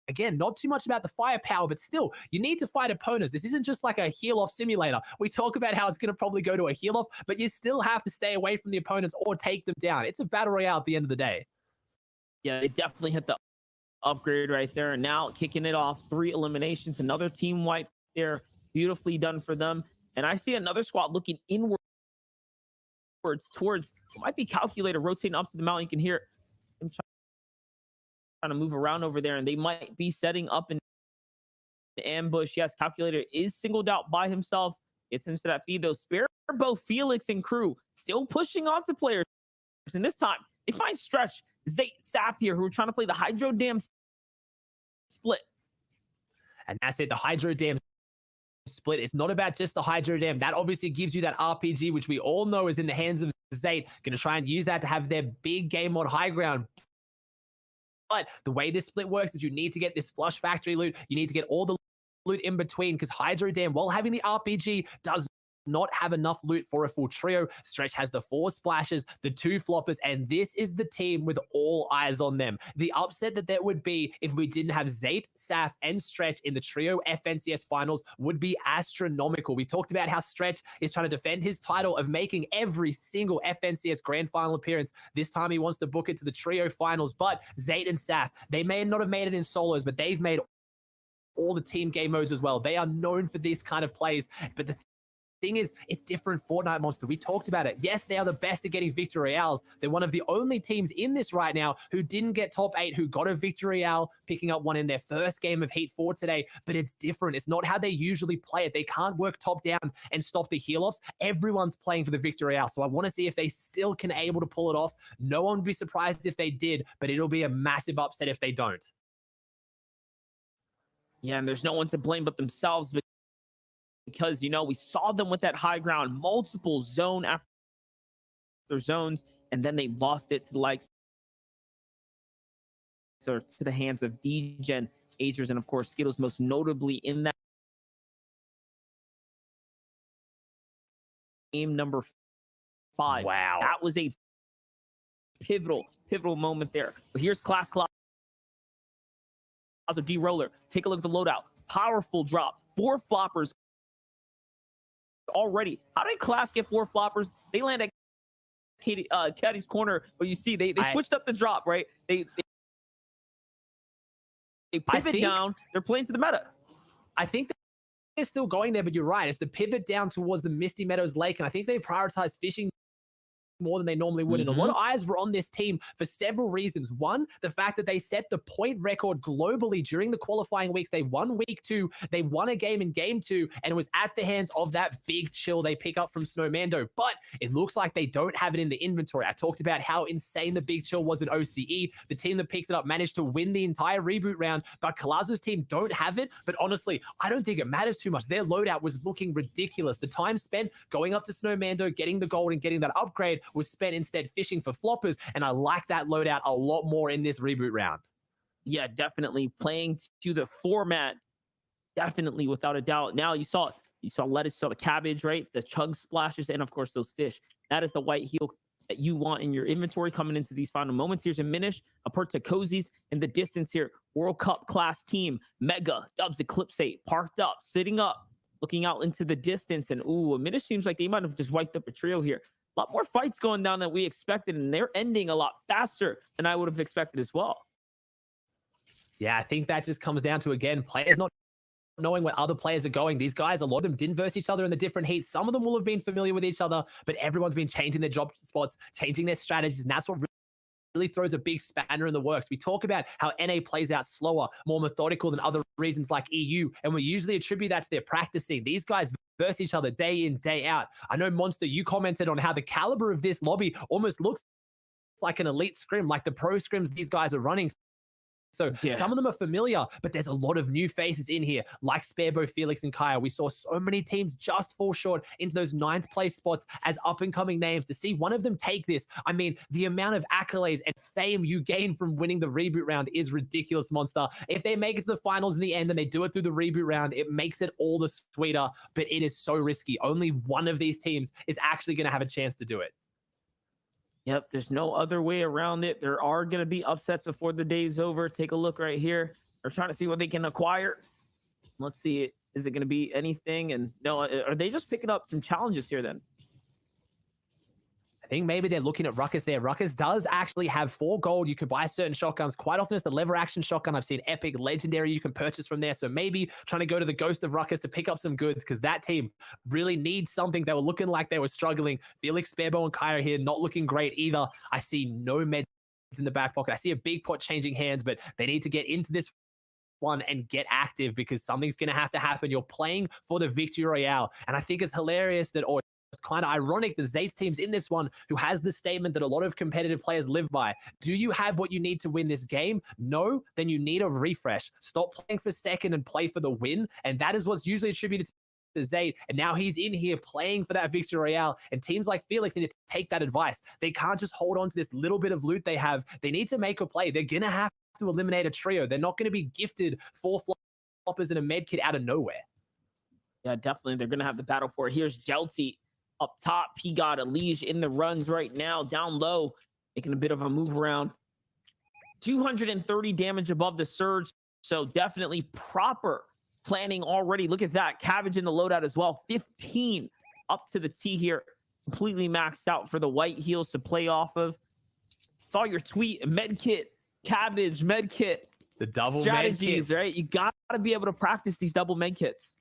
Again, not too much about the firepower, but still, you need to fight opponents. This isn't just like a heal-off simulator. We talk about how it's going to probably go to a heal-off, but you still have to stay away from the opponents or take them down. It's a battle royale at the end of the day. Yeah, they definitely hit the upgrade right there. And now kicking it off, 3 eliminations, another team wipe there. Beautifully done for them. And I see another squad looking inward towards it might be Calculator rotating up to the mountain. You can hear him trying to move around over there, and they might be setting up an ambush. Yes, Calculator is singled out by himself. Gets into that feed though. Sparebow, Felix, and crew still pushing onto players. And this time they find Stretch, Zate, Sap here, who are trying to play the Hydro Dam split. And that's it. The Hydro Dam split. It's not about just the Hydro Dam. That obviously gives you that RPG, which we all know is in the hands of Zate. Going to try and use that to have their big game on high ground. But the way this split works is you need to get this flush factory loot. You need to get all the loot in between, because Hydro Dam, while having the RPG, does not have enough loot for a full trio. Stretch has the 4 splashes, the 2 floppers, and this is the team with all eyes on them. The upset that there would be if we didn't have Zayt, Saf, and Stretch in the trio FNCS finals would be astronomical. We talked about how Stretch is trying to defend his title of making every single FNCS grand final appearance. This time he wants to book it to the trio finals, but Zayt and Saf, they may not have made it in solos, but they've made all the team game modes as well. They are known for this kind of plays, but the thing is, it's different Fortnite Monster. We talked about it. Yes, they are the best at getting victory royales. They're one of the only teams in this right now who didn't get top 8, who got a victory royale, picking up one in their first game of Heat 4 today. But it's different. It's not how they usually play it. They can't work top down and stop the heal-offs. Everyone's playing for the victory royale. So I want to see if they still can able to pull it off. No one would be surprised if they did, but it'll be a massive upset if they don't. Yeah, and there's no one to blame but themselves, because, you know, we saw them with that high ground, multiple zone after zones, and then they lost it to the likes, or to the hands of DGen, Agers, and of course Skittles, most notably in that game number 5. Wow. That was a pivotal moment there. But here's Class of D-Roller. Take a look at the loadout. Powerful drop. 4 floppers already. How did Class get 4 floppers? They land at Caddy's corner, but you see they switched up the drop, right? They pivot down. They're playing to the meta. I think they're still going there, but you're right. It's the pivot down towards the Misty Meadows Lake, and I think they prioritized fishing more than they normally would. And a lot of eyes were on this team for several reasons. One, the fact that they set the point record globally during the qualifying weeks. They won week 2, they won a game in game 2, and it was at the hands of that big chill they pick up from Snowmando. But it looks like they don't have it in the inventory. I talked about how insane the big chill was in OCE. The team that picked it up managed to win the entire reboot round, but Colazo's team don't have it. But honestly, I don't think it matters too much. Their loadout was looking ridiculous. The time spent going up to Snowmando, getting the gold and getting that upgrade was spent instead fishing for floppers, and I like that loadout a lot more in this reboot round. Yeah, definitely playing to the format, definitely without a doubt. Now you saw lettuce, you saw the cabbage, right? The chug splashes, and of course those fish. That is the white heel that you want in your inventory coming into these final moments. Here's a Minish, a Perta Cozies in the distance here. World Cup class team, Mega, Dubs, Eclipse 8, parked up, sitting up, looking out into the distance, and ooh, a Minish seems like they might have just wiped up a trio here. A lot more fights going down than we expected, and they're ending a lot faster than I would have expected as well. Yeah, I think that just comes down to, again, players not knowing where other players are going. These guys, a lot of them didn't verse each other in the different heats. Some of them will have been familiar with each other, but everyone's been changing their job spots, changing their strategies, and that's what really throws a big spanner in the works. We talk about how NA plays out slower, more methodical than other regions like EU, and we usually attribute that to their practicing. These guys verse each other day in, day out. I know, Monster, you commented on how the caliber of this lobby almost looks like an elite scrim, like the pro scrims these guys are running. So some of them are familiar, but there's a lot of new faces in here, like Sparebo, Felix, and Kaya. We saw so many teams just fall short into those 9th place spots as up-and-coming names. To see one of them take this, I mean, the amount of accolades and fame you gain from winning the reboot round is ridiculous, Monster. If they make it to the finals in the end and they do it through the reboot round, it makes it all the sweeter, but it is so risky. Only one of these teams is actually going to have a chance to do it. Yep, there's no other way around it. There are going to be upsets before the day's over. Take a look right here. They're trying to see what they can acquire. Let's see. Is it going to be anything? And no, are they just picking up some challenges here then? I think maybe they're looking at Ruckus there. Ruckus does actually have 4 gold. You can buy certain shotguns. Quite often it's the lever action shotgun. I've seen epic, legendary you can purchase from there. So maybe trying to go to the Ghost of Ruckus to pick up some goods, because that team really needs something. They were looking like they were struggling. Felix, Sparebo, and Kyra here not looking great either. I see no meds in the back pocket. I see a big pot changing hands, but they need to get into this one and get active, because something's going to have to happen. You're playing for the victory royale. And I think it's hilarious that, or it's kind of ironic, the Zayt team's in this one who has the statement that a lot of competitive players live by. Do you have what you need to win this game? No? Then you need a refresh. Stop playing for second and play for the win. And that is what's usually attributed to Zayt. And now he's in here playing for that victory royale. And teams like Felix need to take that advice. They can't just hold on to this little bit of loot they have. They need to make a play. They're going to have to eliminate a trio. They're not going to be gifted 4 floppers and a med kit out of nowhere. Yeah, definitely. They're going to have the battle for it. Here's Jelty up top. He got Elige in the runs right now. Down low, making a bit of a move around. 230 damage above the surge. So definitely proper planning already. Look at that. Cabbage in the loadout as well. 15 up to the T here. Completely maxed out for the white heals to play off of. Saw your tweet. Medkit. Cabbage. Medkit. The double strategies, medkit. right? You got to be able to practice these double medkits.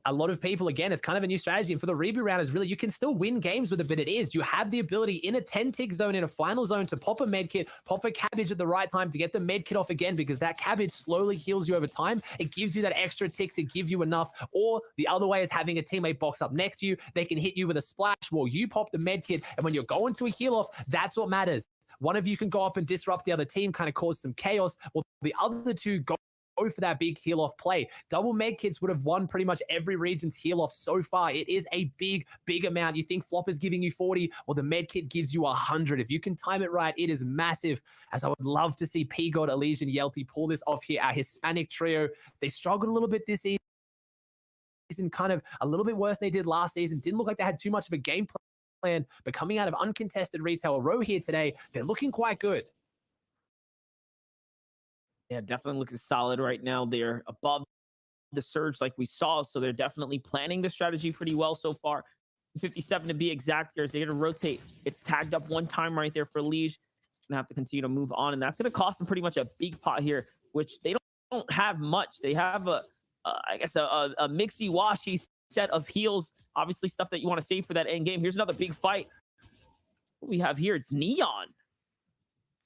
A lot of people, again, it's kind of a new strategy. And for the reboot round is really, you can still win games with it, but it is. You have the ability in a 10-tick zone, in a final zone, to pop a medkit, pop a cabbage at the right time to get the medkit off again, because that cabbage slowly heals you over time. It gives you that extra tick to give you enough. Or the other way is having a teammate box up next to you. They can hit you with a splash while you pop the medkit. And when you're going to a heal off, that's what matters. One of you can go up and disrupt the other team, kind of cause some chaos, while the other two go for that big heal off play. Double med kits would have won pretty much every region's heal off so far. It is a big amount. You think Flop is giving you 40, or the med kit gives you 100. If you can time it right, it is massive. As I would love to see P-God, Elige, and Yelty pull this off here. Our Hispanic trio, they struggled a little bit this season, kind of a little bit worse than they did last season. Didn't look like they had too much of a game plan, but coming out of uncontested retail row here today, they're looking quite good. Yeah, definitely looking solid right now. They're above the surge like we saw, so they're definitely planning the strategy pretty well so far. 57 to be exact here as they're going to rotate. It's tagged up one time right there for Liege. Going to have to continue to move on, and that's going to cost them pretty much a big pot here, which they don't have much. They have I guess a mixy-washy set of heals, obviously stuff that you want to save for that end game. Here's another big fight. What we have here, it's Neon.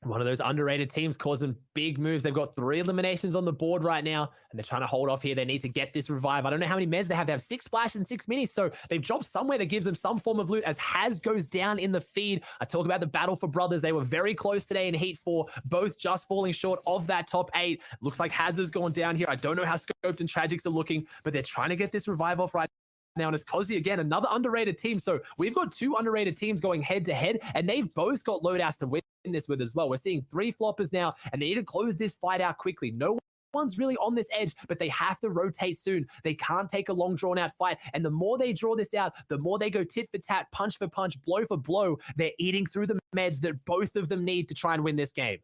One of those underrated teams causing big moves. They've got 3 eliminations on the board right now, and they're trying to hold off here. They need to get this revive. I don't know how many meds they have. They have 6 splash and 6 minis, so they've dropped somewhere that gives them some form of loot as Haz goes down in the feed. I talk about the battle for brothers. They were very close today in Heat 4, both just falling short of that top 8. Looks like Haz has gone down here. I don't know how Scoped and Tragics are looking, but they're trying to get this revive off right now. And it's Cozy again, another underrated team. So we've got 2 underrated teams going head to head, and they've both got loadouts to win this with as well. We're seeing 3 floppers now, and they need to close this fight out quickly. No one's really on this edge, but they have to rotate soon. They can't take a long drawn out fight. And the more they draw this out, the more they go tit for tat, punch for punch, blow for blow. They're eating through the meds that both of them need to try and win this game.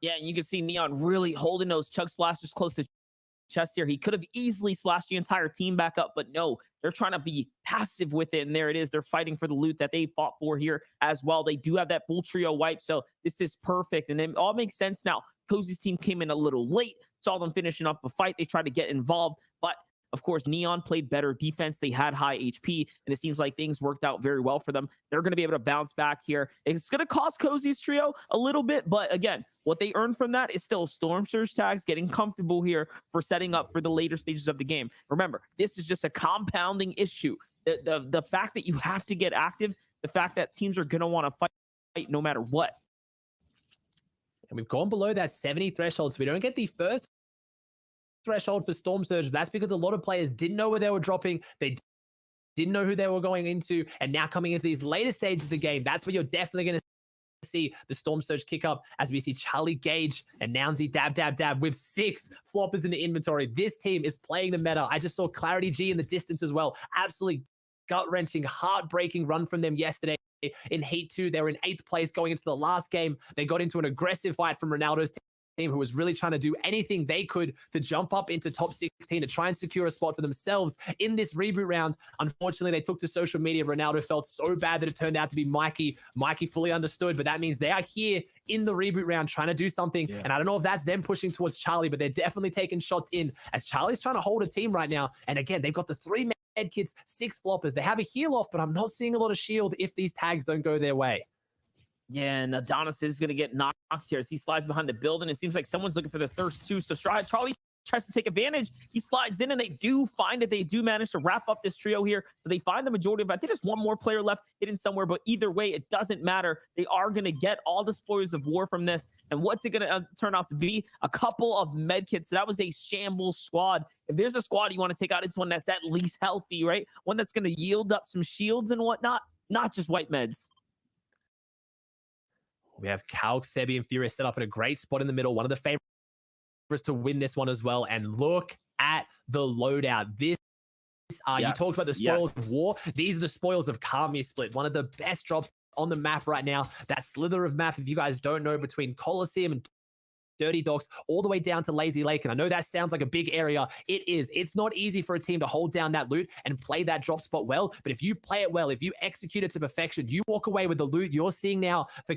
Yeah, and you can see Neon really holding those chug splashes close to chest here. He could have easily splashed the entire team back up, but no, they're trying to be passive with it, and there it is. They're fighting for the loot that they fought for here as well. They do have that full trio wipe, so this is perfect, and it all makes sense now. Cozy's team came in a little late, saw them finishing up a fight. They tried to get involved, but of course, Neon played better defense. They had high HP, and it seems like things worked out very well for them. They're going to be able to bounce back here. It's going to cost Cozy's trio a little bit, but again, what they earn from that is still Storm Surge tags, getting comfortable here for setting up for the later stages of the game. Remember, this is just a compounding issue. The fact that you have to get active, the fact that teams are going to want to fight no matter what. And we've gone below that 70 threshold, so we don't get the first threshold for Storm Surge. That's because a lot of players didn't know where they were dropping. They didn't know who they were going into. And now coming into these later stages of the game, that's where you're definitely going to see the Storm Surge kick up as we see Charlie Gage and Nounsy dab with 6 floppers in the inventory. This team is playing the meta. I just saw Clarity G in the distance as well. Absolutely gut-wrenching, heartbreaking run from them yesterday. In Heat 2, they were in 8th place going into the last game. They got into an aggressive fight from Ronaldo's team, who was really trying to do anything they could to jump up into top 16 to try and secure a spot for themselves in this reboot round. Unfortunately, they took to social media. Ronaldo felt so bad that it turned out to be Mikey. Mikey fully understood, but that means they are here in the reboot round trying to do something. Yeah. And I don't know if that's them pushing towards Charlie, but they're definitely taking shots in as Charlie's trying to hold a team right now. And again, they've got the 3 med kits, 6 floppers. They have a heal off, but I'm not seeing a lot of shield if these tags don't go their way. Yeah, and Adonis is going to get knocked here as he slides behind the building. It seems like someone's looking for the thirst too. So Charlie tries to take advantage. He slides in, and they do find it. They do manage to wrap up this trio here. So they find the majority of it. I think there's one more player left hidden somewhere, but either way, it doesn't matter. They are going to get all the spoils of war from this. And what's it going to turn out to be? A couple of medkits. So that was a shambles squad. If there's a squad you want to take out, it's one that's at least healthy, right? One that's going to yield up some shields and whatnot, not just white meds. We have Calc, Sebi, and Furious set up in a great spot in the middle. One of the favorites to win this one as well. And look at the loadout. This this. You talked about the spoils of war. These are the spoils of Kami Split, one of the best drops on the map right now. That slither of map, if you guys don't know, between Coliseum and Dirty Docks all the way down to Lazy Lake. And I know that sounds like a big area. It is. It's not easy for a team to hold down that loot and play that drop spot well. But if you play it well, if you execute it to perfection, you walk away with the loot you're seeing now for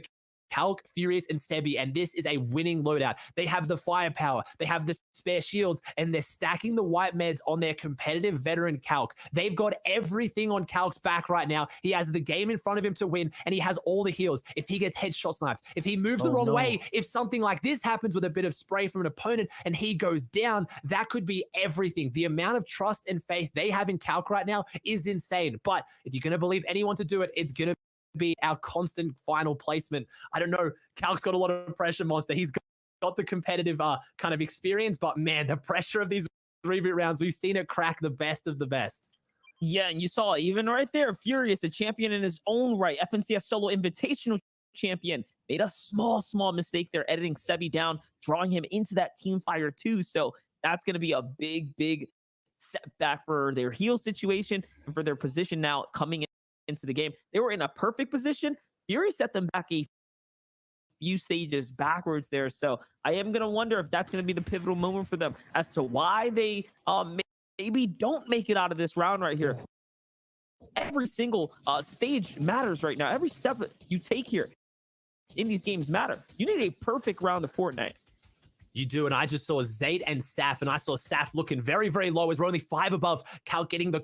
Calc, Furious, and Sebi, and this is a winning loadout. They have the firepower, they have the spare shields, and they're stacking the white meds on their competitive veteran Calc. They've got everything on Calc's back right now. He has the game in front of him to win, and he has all the heals. If he gets headshot snipes, if he moves the wrong way, if something like this happens with a bit of spray from an opponent and he goes down, that could be everything. The amount of trust and faith they have in Calc right now is insane. But if you're going to believe anyone to do it, it's going to be our constant final placement. I don't know. Calc's got a lot of pressure, Monster. He's got the competitive kind of experience, but man, the pressure of these reboot rounds, we've seen it crack the best of the best. Yeah, and you saw even right there, Furious, a champion in his own right, FNCS solo invitational champion, made a small mistake there, editing Sebi down, drawing him into that team fire too. So that's going to be a big setback for their heal situation and for their position now coming into the game. They were in a perfect position. Fury set them back a few stages backwards there. So I am going to wonder if that's going to be the pivotal moment for them as to why they maybe don't make it out of this round right here. Every single stage matters right now. Every step that you take here in these games matter. You need a perfect round of Fortnite. You do, and I just saw Zayt and Saf, and I saw Saf looking very low as we're only 5 above. Calc getting the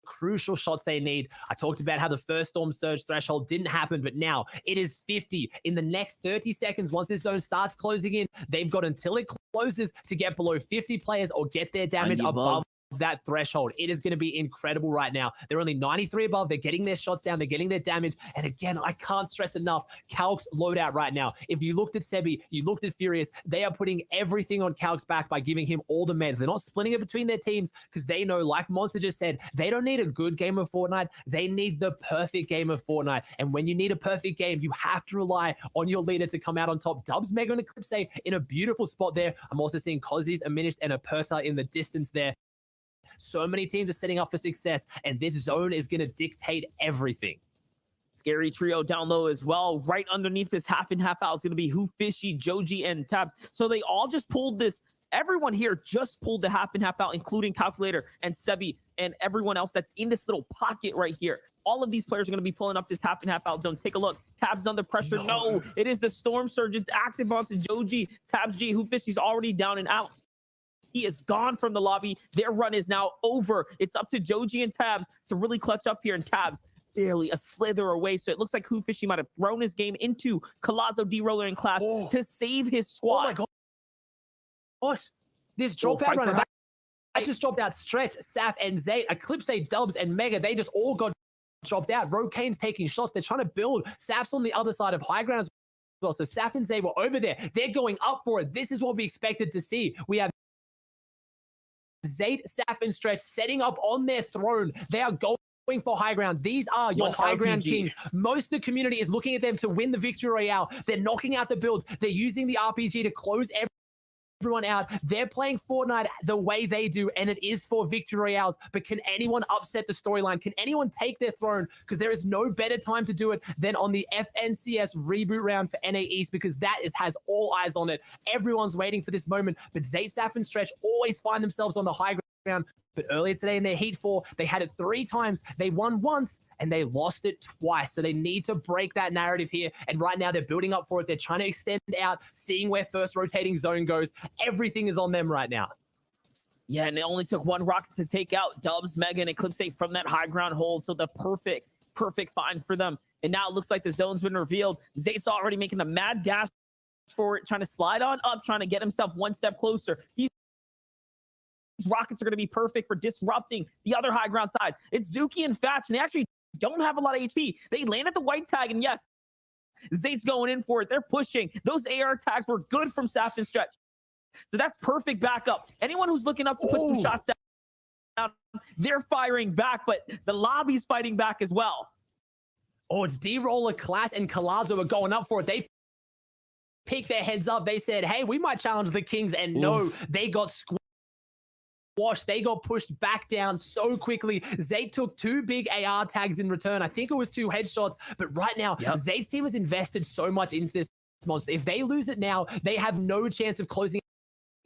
crucial shots they need. I talked about how the first Storm Surge threshold didn't happen, but now it is 50. In the next 30 seconds, once this zone starts closing in, they've got until it closes to get below 50 players or get their damage above that threshold. It is going to be incredible right now. They're only 93 above. They're getting their shots down. They're getting their damage. And again, I can't stress enough, Calc's loadout right now. If you looked at Sebi, you looked at Furious, they are putting everything on Calc's back by giving him all the meds. They're not splitting it between their teams because they know, like Monster just said, they don't need a good game of Fortnite. They need the perfect game of Fortnite. And when you need a perfect game, you have to rely on your leader to come out on top. Dubs, Mega, and Eclipse in a beautiful spot there. I'm also seeing Cozzies, Aminished, and Aperta in the distance there. So many teams are setting up for success, and this zone is going to dictate everything. Scary trio down low as well. Right underneath this half in, half out is going to be Who Fishy, Joji, and Tabs. So they all just pulled this. Everyone here just pulled the half in, half out, including Calculator and Sebi and everyone else that's in this little pocket right here. All of these players are going to be pulling up this half in, half out zone. Take a look. Tabs under pressure. No, it is the Storm Surge. It's active onto Joji. Tabs G. Who Fishy's already down and out. He is gone from the lobby. Their run is now over. It's up to Joji and Tabs to really clutch up here, and Tabs barely a slither away. So it looks like Who Fishy might have thrown his game into Colazzo, D-Roller, and Clash to save his squad. Oh my gosh. This dropout run. I just dropped out Stretch, Saf, and Zay. Eclipse, Dubs, and Mega. They just all got dropped out. Rokane's taking shots. They're trying to build. Saf's on the other side of high ground as well. So Saf and Zay were over there. They're going up for it. This is what we expected to see. We have Zayt, Saf, and Stretch setting up on their throne. They are going for high ground. These are your high ground kings. Most of the community is looking at them to win the Victory Royale. They're knocking out the builds. They're using the RPG to close everyone out. They're playing Fortnite the way they do, and it is for Victory Royales. But can anyone upset the storyline? Can anyone take their throne? Because there is no better time to do it than on the FNCS reboot round for NA East, because that has all eyes on it. Everyone's waiting for this moment. But Zayt, Saf, and Stretch always find themselves on the high ground. But earlier today in their Heat 4, they had it 3 times. They won once, and they lost it twice. So they need to break that narrative here. And right now, they're building up for it. They're trying to extend it out, seeing where first rotating zone goes. Everything is on them right now. Yeah, and it only took one rocket to take out Dubs, Mega, and Eclipse from that high ground hold. So the perfect find for them. And now it looks like the zone's been revealed. Zayt's already making a mad dash for it, trying to slide on up, trying to get himself one step closer. These rockets are going to be perfect for disrupting the other high ground side. It's Zuki and Fatch, and they actually don't have a lot of HP. They land at the white tag, and yes, Zayt's going in for it. They're pushing. Those AR tags were good from Saf and Stretch. So that's perfect backup. Anyone who's looking up to put some shots down, they're firing back, but the lobby's fighting back as well. Oh, it's D-Roller, Class, and Colazzo are going up for it. They picked their heads up. They said, hey, we might challenge the Kings, and no, they got squished washed. They got pushed back down so quickly. Zayt took 2 big AR tags in return. I think it was 2 headshots. But right now, Zayt's team has invested so much into this monster. If they lose it now, they have no chance of closing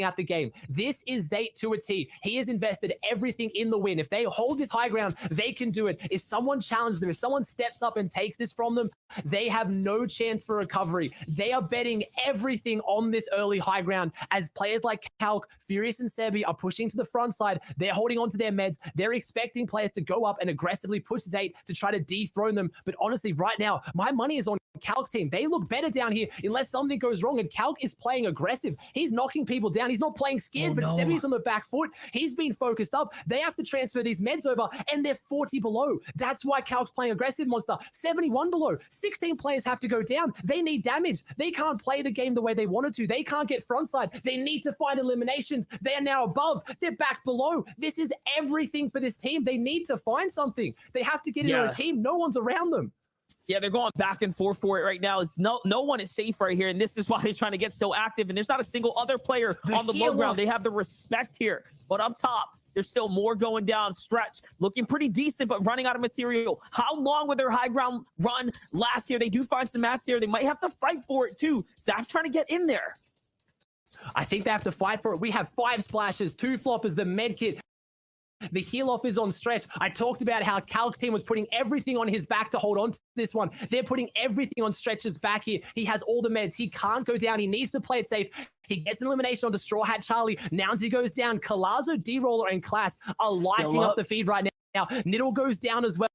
out the game. This is Zayt to a T. He has invested everything in the win. If they hold this high ground, they can do it. If someone challenges them, if someone steps up and takes this from them, they have no chance for recovery. They are betting everything on this early high ground as players like Calc, Furious, and Sebi are pushing to the front side. They're holding on to their meds. They're expecting players to go up and aggressively push Zayt to try to dethrone them. But honestly, right now, my money is on Calc's team. They look better down here unless something goes wrong, and Calc is playing aggressive. He's knocking people down. He's not playing scared, but Sebi's on the back foot. He's been focused up. They have to transfer these meds over, and they're 40 below. That's why Calc's playing aggressive, Monster. 71 below. 16 players have to go down. They need damage. They can't play the game the way they wanted to. They can't get frontside. They need to find eliminations. They are now above. They're back below. This is everything for this team. They need to find something. They have to get into a team. No one's around them. Yeah, they're going back and forth for it right now. It's no one is safe right here, and this is why they're trying to get so active. And there's not a single other player on the low ground. They have the respect here, but up top, there's still more going down. Stretch looking pretty decent, but running out of material. How long will their high ground run last year? They do find some mats here. They might have to fight for it too. Zaf trying to get in there. I think they have to fight for it. We have 5 splashes, 2 floppers, the med kit. The heal off is on Stretch. I talked about how Calc's team was putting everything on his back to hold on to this one. They're putting everything on Stretch's back here. He has all the meds. He can't go down. He needs to play it safe. He gets an elimination onto Straw Hat Charlie. Nownsy goes down. Kalazo, D-Roller, and Class are lighting up the feed right now. Niddle goes down as well.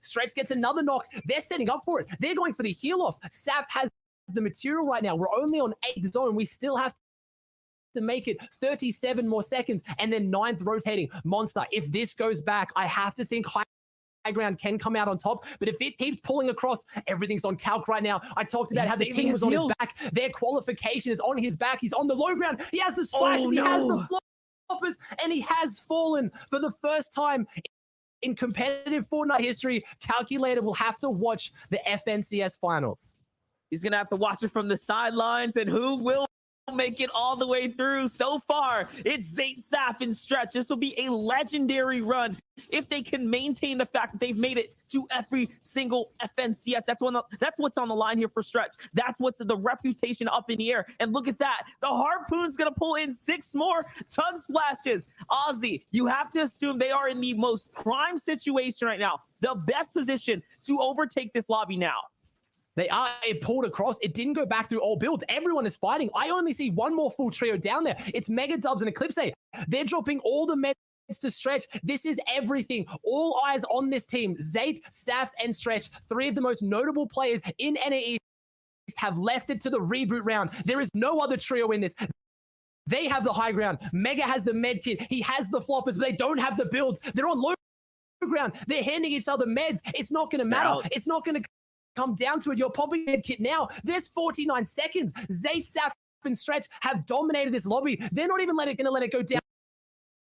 Stretch gets another knock. They're setting up for it. They're going for the heal off. Sap has the material right now. We're only on 8th zone. We still have to make it 37 more seconds, and then 9th rotating. Monster, if this goes back, I have to think high ground can come out on top, but if it keeps pulling across, everything's on Calc right now. I talked about how the team was on his back. Their qualification is on his back. He's on the low ground. He has the splashes. He has the floppers, and he has fallen for the first time in competitive Fortnite history. Calculator will have to watch the FNCS finals. He's going to have to watch it from the sidelines, and who will make it all the way through? So far, it's Zayt, Saf, and Stretch. This will be a legendary run if they can maintain the fact that they've made it to every single FNCS. That's what's on the line here for Stretch. That's what's the reputation up in the air. And look at that. The Harpoon's going to pull in 6 more Chug Splashes. Ozzy, you have to assume they are in the most prime situation right now. The best position to overtake this lobby now. They are. It pulled across. It didn't go back through all builds. Everyone is fighting. I only see one more full trio down there. It's Mega Dubs and Eclipse. They're dropping all the meds to Stretch. This is everything. All eyes on this team. Zayt, Saf, and Stretch, 3 of the most notable players in NA East, have left it to the reboot round. There is no other trio in this. They have the high ground. Mega has the med kit. He has the floppers, but they don't have the builds. They're on low ground. They're handing each other meds. It's not going to matter. It's not going to come down to it. You're popping med kit now. There's 49 seconds. Zayt, Saf, and Stretch have dominated this lobby. They're not even going to let it go down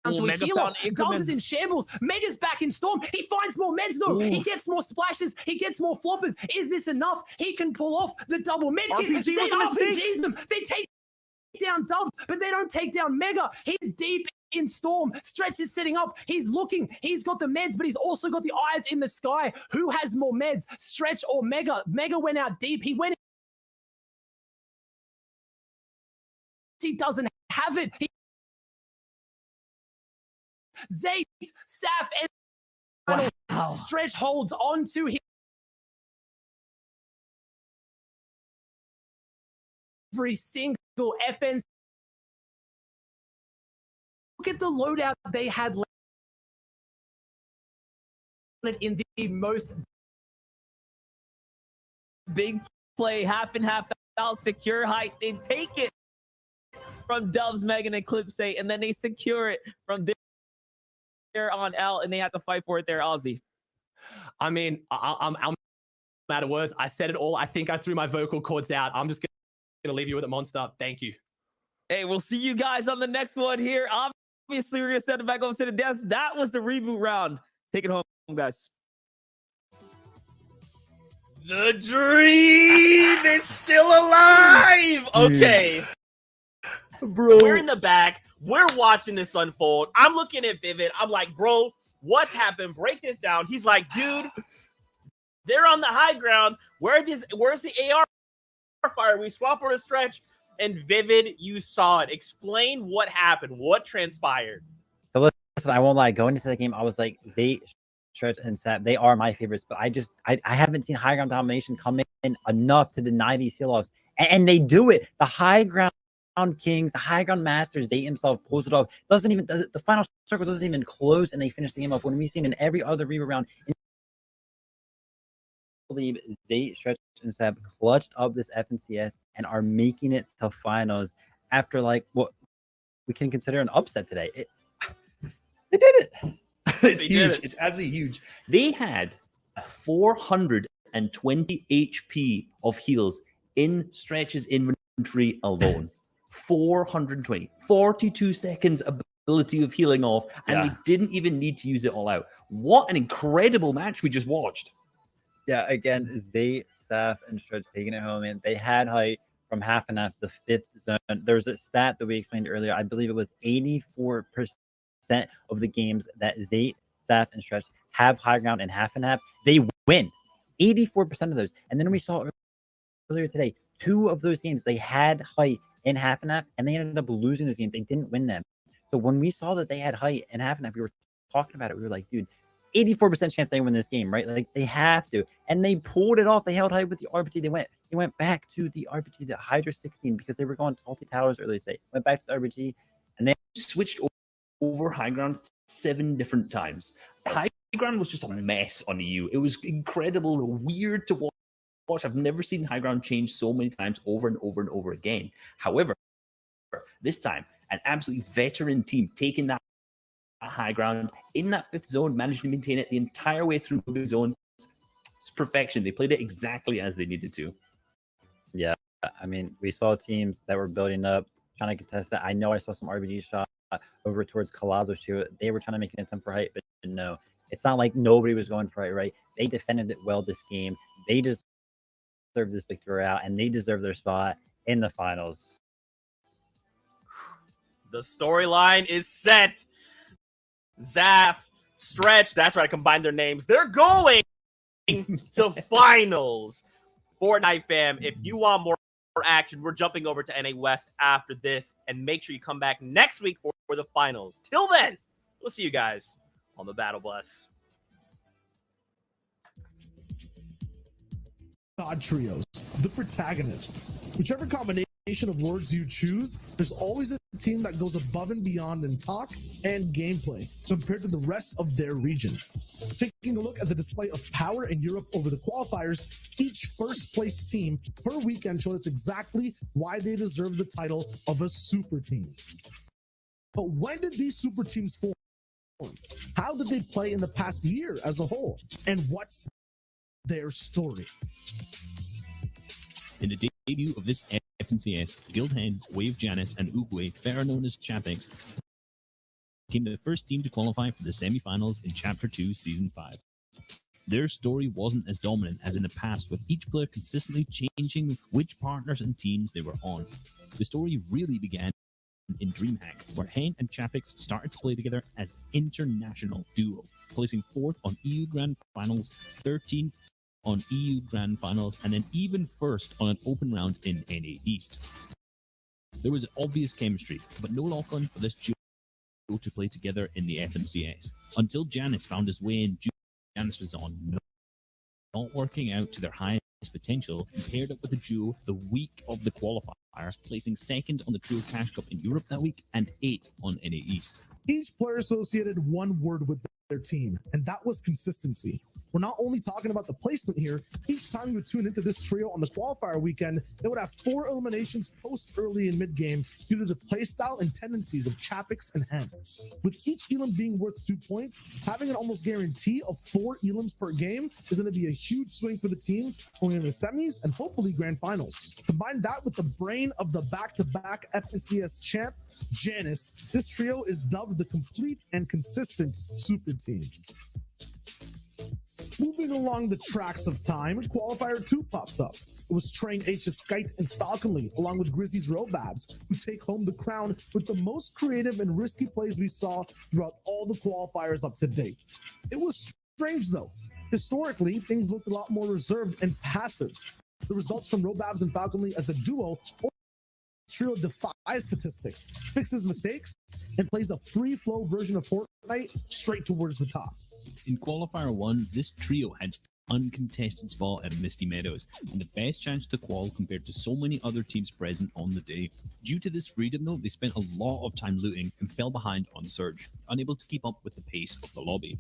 to a healer. Dubs is in shambles. Mega's back in Storm. He finds more meds though. He gets more splashes. He gets more floppers. Is this enough? He can pull off the double med kit. They RPGs them. They take down Dubs, but they don't take down Mega. He's deep in Storm. Stretch is setting up. He's looking. He's got the meds, but he's also got the eyes in the sky. Who has more meds, Stretch or Mega? Mega went out deep. He went. He doesn't have it. Zayt, Saf, and Stretch holds on to him. Every single FN. Look at the loadout they had in the most big play, half and half out, secure height. They take it from Dubs, Mega, and Eclipse, and then they secure it from there on out, and they have to fight for it there, Ozzy. I mean, I'm out of words. I said it all. I think I threw my vocal cords out. I'm just going to leave you with it, Monster. Thank you. Hey, we'll see you guys on the next one here. Obviously, we're going to send it back over to the desk. That was the reboot round. Take it home, guys. The dream is still alive. Okay. Bro. We're in the back. We're watching this unfold. I'm looking at Vivid. I'm like, bro, what's happened? Break this down. He's like, dude, they're on the high ground. Where's the AR fire? We swap over to Stretch. And Vivid, you saw it. Explain what happened. What transpired. So listen, I won't lie. Going into the game, I was like, Zate, Stretch, and Sap, they are my favorites. But I haven't seen high ground domination come in enough to deny these seal-offs. And they do it. The high ground kings, the high ground masters, Zate himself pulls it off. The final circle doesn't even close, and they finish the game off. When we've seen in every other reboot round, I believe Zate, Stretch, and Sap clutched up this FNCS and are making it to finals after like what we can consider an upset today. They did it. It's huge. It's absolutely huge. They had 420 HP of heals in Stretch's inventory alone. 420. 42 seconds ability of healing off, and they didn't even need to use it all out. What an incredible match we just watched. Yeah, again, Zate, Saf, and Stretch taking it home, and they had height from half and half, the 5th zone. There was a stat that we explained earlier. I believe it was 84% of the games that Zate, Saf, and Stretch have high ground in half and half, they win. 84% of those. And then we saw earlier today, 2 of those games, they had height in half and half, and they ended up losing those games. They didn't win them. So when we saw that they had height in half and half, we were talking about it. We were like, dude, 84% chance they win this game, right? Like they have to, and they pulled it off. They held high with the RBT. They went back to the RBT, the Hydra 16, because they were going salty towers earlier today. Went back to the RBT, and they switched over high ground 7 different times. High ground was just a mess on EU. It was incredible, weird to watch. I've never seen high ground change so many times over and over and over again. However, this time, an absolutely veteran team taking that high ground in that 5th zone, managed to maintain it the entire way through the zones. It's perfection. They played it exactly as they needed to. Yeah, I mean, we saw teams that were building up, trying to contest that. I know I saw some RBG shot over towards Colazzo too. They were trying to make an attempt for height, but no. It's not like nobody was going for it, right? They defended it well this game. They deserved this victory out, and they deserve their spot in the finals. The storyline is set. Zaf, Stretch, that's right, I combined their names. They're going to finals. Fortnite fam, if you want more action, we're jumping over to NA West after this, and make sure you come back next week for the finals. Till then, we'll see you guys on the Battle Bus. God trios, the protagonists. Whichever combination of words you choose, there's always a team that goes above and beyond in talk and gameplay compared to the rest of their region. Taking a look at the display of power in Europe over the qualifiers, each first place team per weekend showed us exactly why they deserve the title of a super team. But when did these super teams form? How did they play in the past year as a whole? And what's their story? In the debut of this FNCS, Guildhead, Wave Janus, and Uguay, better known as Chapix, became the first team to qualify for the semi-finals in Chapter 2, Season 5. Their story wasn't as dominant as in the past, with each player consistently changing which partners and teams they were on. The story really began in DreamHack, where Hen and Chapix started to play together as international duo, placing 4th on EU Grand Finals, 13th on EU Grand Finals, and then even 1st on an open round in NA East. There was obvious chemistry, but no lock-on for this duo to play together in the FNCS, until Janus found his way in. Janus was on, not working out to their highest potential, and paired up with the duo the week of the qualifier, placing 2nd on the Trio Cash Cup in Europe that week and 8th on NA East. Each player associated one word with their team, and that was consistency. We're not only talking about the placement here. Each time you would tune into this trio on the qualifier weekend, they would have 4 eliminations post early and mid game due to the playstyle and tendencies of Chapix and Hen. With each elim being worth 2 points, having an almost guarantee of 4 elims per game is going to be a huge swing for the team going into the semis and hopefully grand finals. Combine that with the brain of the back-to-back FNCS champ, Janus, this trio is dubbed the complete and consistent super team. Moving along the tracks of time, Qualifier 2 popped up. it was Train H's Skite and Falconly, along with Grizzly's Robabs, who take home the crown with the most creative and risky plays we saw throughout all the qualifiers up to date. It was strange, though. Historically, things looked a lot more reserved and passive. The results from Robabs and Falconly as a duo or trio defies statistics, fixes mistakes, and plays a free-flow version of Fortnite straight towards the top. In Qualifier 1, this trio had uncontested spot at Misty Meadows and the best chance to qual compared to so many other teams present on the day. Due to this freedom though, they spent a lot of time looting and fell behind on Surge, unable to keep up with the pace of the lobby.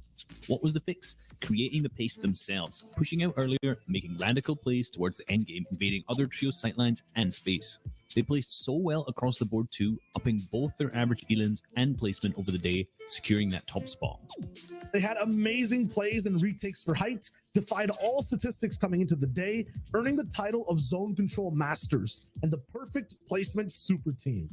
What was the fix? Creating the pace themselves, pushing out earlier, making radical plays towards the endgame, invading other trio sightlines and space. They placed so well across the board too, upping both their average elims and placement over the day, securing that top spot. They had amazing plays and retakes for height, defied all statistics coming into the day, earning the title of Zone Control Masters and the perfect placement super team.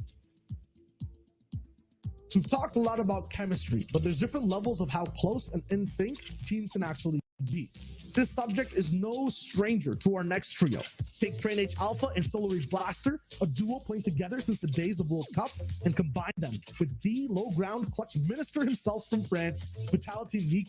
So we've talked a lot about chemistry, but there's different levels of how close and in sync teams can actually be. This subject is no stranger to our next trio. Take Train H Alpha and Solary Blaster, a duo playing together since the days of World Cup, and combine them with the low ground clutch minister himself from France, Vitality Neek.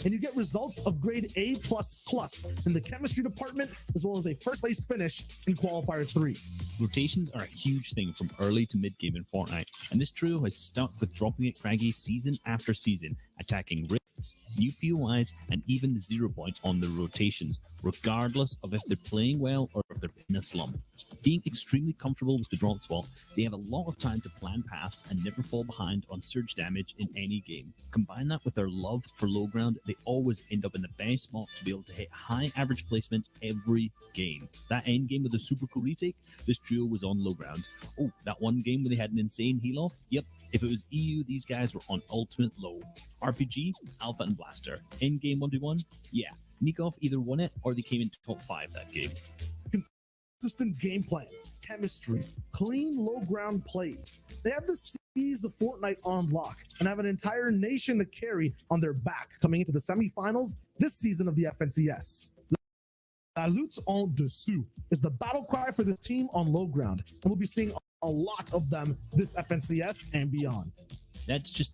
And you get results of grade A++ in the chemistry department, as well as a first place finish in Qualifier 3. Rotations are a huge thing from early to mid game in Fortnite, and this trio has stuck with dropping it craggy season after season, attacking rifts, new POIs, and even the 0 point on the rotations, regardless of if they're playing well or if they're in a slump. Being extremely comfortable with the drop spot, they have a lot of time to plan paths and never fall behind on surge damage in any game. Combine that with their love for low ground, they always end up in the best spot to be able to hit high average placement every game. That end game with a super cool retake, this trio was on low ground. Oh, that one game where they had an insane heal off? Yep. If it was EU, these guys were on ultimate low. RPG, Alpha and Blaster. End game 1v1? Yeah. Nikov either won it or they came into top 5 that game. Consistent game plan, chemistry, clean low ground plays. They have the C's of Fortnite on lock and have an entire nation to carry on their back coming into the semifinals this season of the FNCS. La lutte en dessous is the battle cry for this team on low ground, and we'll be seeing a lot of them this FNCS and beyond. That's just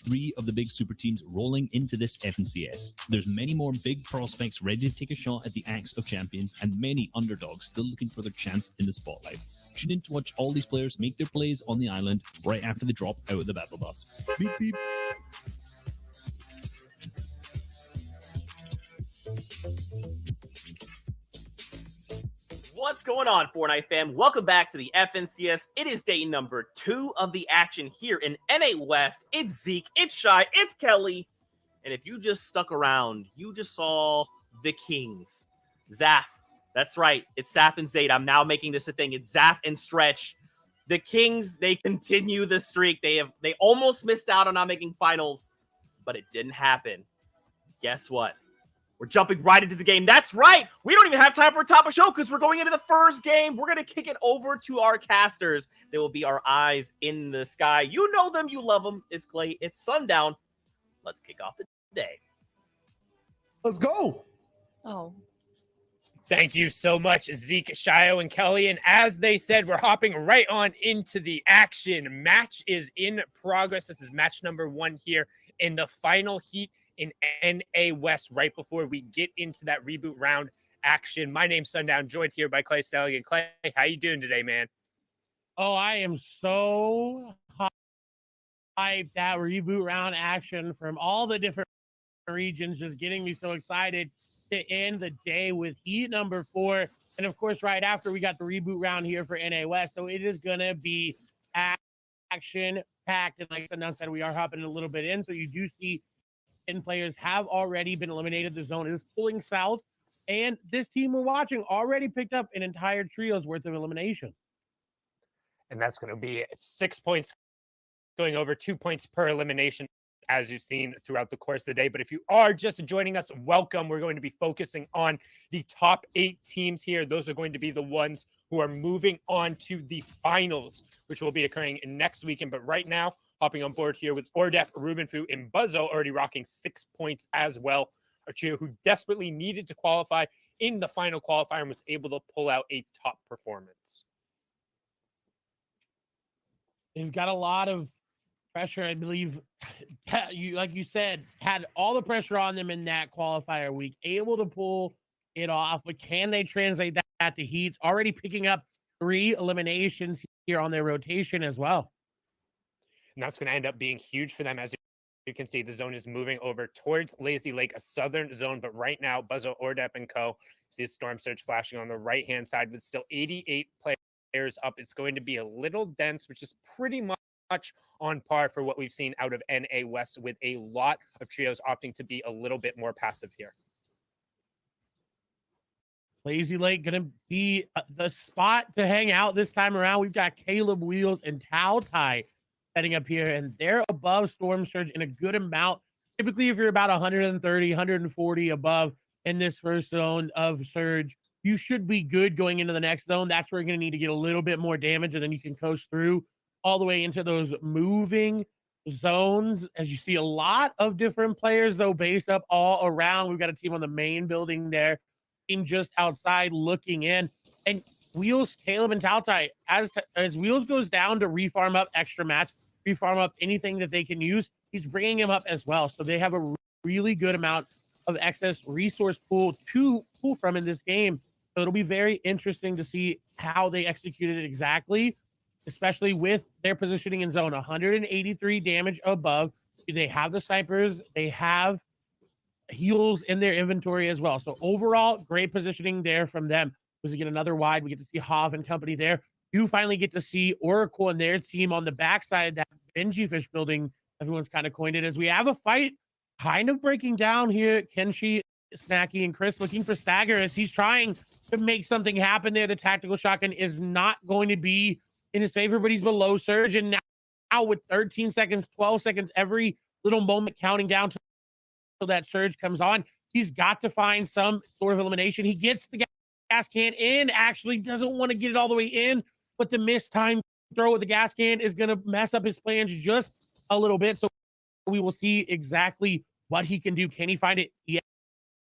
3 of the big super teams rolling into this FNCS. There's many more big prospects ready to take a shot at the Axe of Champions, and many underdogs still looking for their chance in the spotlight. Tune in to watch all these players make their plays on the island right after they drop out of the battle bus. Beep, beep. What's going on, Fortnite fam? Welcome back to the FNCS. It is day number 2 of the action here in NA West. It's Zeke, it's Shy, it's Kelly. And if you just stuck around, you just saw the Kings. Zaf. That's right. It's Zaf and Zayd. I'm now making this a thing. It's Zaf and Stretch. The Kings, they continue the streak. They almost missed out on not making finals, but it didn't happen. Guess what? We're jumping right into the game. That's right. We don't even have time for a top of show because we're going into the first game. We're going to kick it over to our casters. They will be our eyes in the sky. You know them. You love them. It's Clay. It's Sundown. Let's kick off the day. Let's go. Oh. Thank you so much, Zeke, Shio, and Kelly. And as they said, we're hopping right on into the action. Match is in progress. This is match number 1 here in the final heat in NA West right before we get into that reboot round action. My name's Sundown, joined here by Clay Stallion. Clay, how you doing today, man? Oh, I am so hyped. That reboot round action from all the different regions just getting me so excited to end the day with heat number 4. And of course, right after we got the reboot round here for NA West. So it is going to be action packed. And like Sundown said, we are hopping a little bit in. So you do see 10 players have already been eliminated. The zone is pulling south. And this team we're watching already picked up an entire trio's worth of elimination. And that's going to be 6 points going over, 2 points per elimination, as you've seen throughout the course of the day. But if you are just joining us, welcome. We're going to be focusing on the top 8 teams here. Those are going to be the ones who are moving on to the finals, which will be occurring next weekend. But right now, hopping on board here with Ordef, Rubenfu, and Buzzo already rocking 6 points as well. A trio who desperately needed to qualify in the final qualifier and was able to pull out a top performance. They've got a lot of pressure, I believe. You, like you said, had all the pressure on them in that qualifier week, able to pull it off, but can they translate that to heats? Already picking up 3 eliminations here on their rotation as well. And that's going to end up being huge for them. As you can see, the zone is moving over towards Lazy Lake, a southern zone, but right now, Buzzo, Ordep, and co. See a Storm Surge flashing on the right-hand side with still 88 players up. It's going to be a little dense, which is pretty much on par for what we've seen out of NA West, with a lot of trios opting to be a little bit more passive here. Lazy Lake going to be the spot to hang out this time around. We've got Caleb Wheels and Tao Tai setting up here, and they're above Storm Surge in a good amount. Typically, if you're about 130, 140 above in this first zone of Surge, you should be good going into the next zone. That's where you're going to need to get a little bit more damage, and then you can coast through all the way into those moving zones. As you see, a lot of different players, though, based up all around. We've got a team on the main building there, team just outside looking in. And Wheels, Caleb, and Tautai, as Wheels goes down to refarm up extra mats, refarm up anything that they can use, he's bringing him up as well. So they have a really good amount of excess resource pool to pull from in this game. So it'll be very interesting to see how they executed it exactly, especially with their positioning in zone. 183 damage above. They have the snipers. They have heals in their inventory as well. So overall, great positioning there from them. As we get another wide, we get to see Hav and company there. You finally get to see Oracle and their team on the backside of that Benji Fish building. Everyone's kind of coined it, as we have a fight kind of breaking down here. Kenshi, Snacky, and Chris looking for Stagger as he's trying to make something happen there. The tactical shotgun is not going to be in his favor, but he's below Surge. And now with 13 seconds, 12 seconds, every little moment counting down till that Surge comes on, he's got to find some sort of elimination. He gets the gas can in, actually doesn't want to get it all the way in, but the missed time throw with the gas can is going to mess up his plans just a little bit. So we will see exactly what he can do. Can he find it?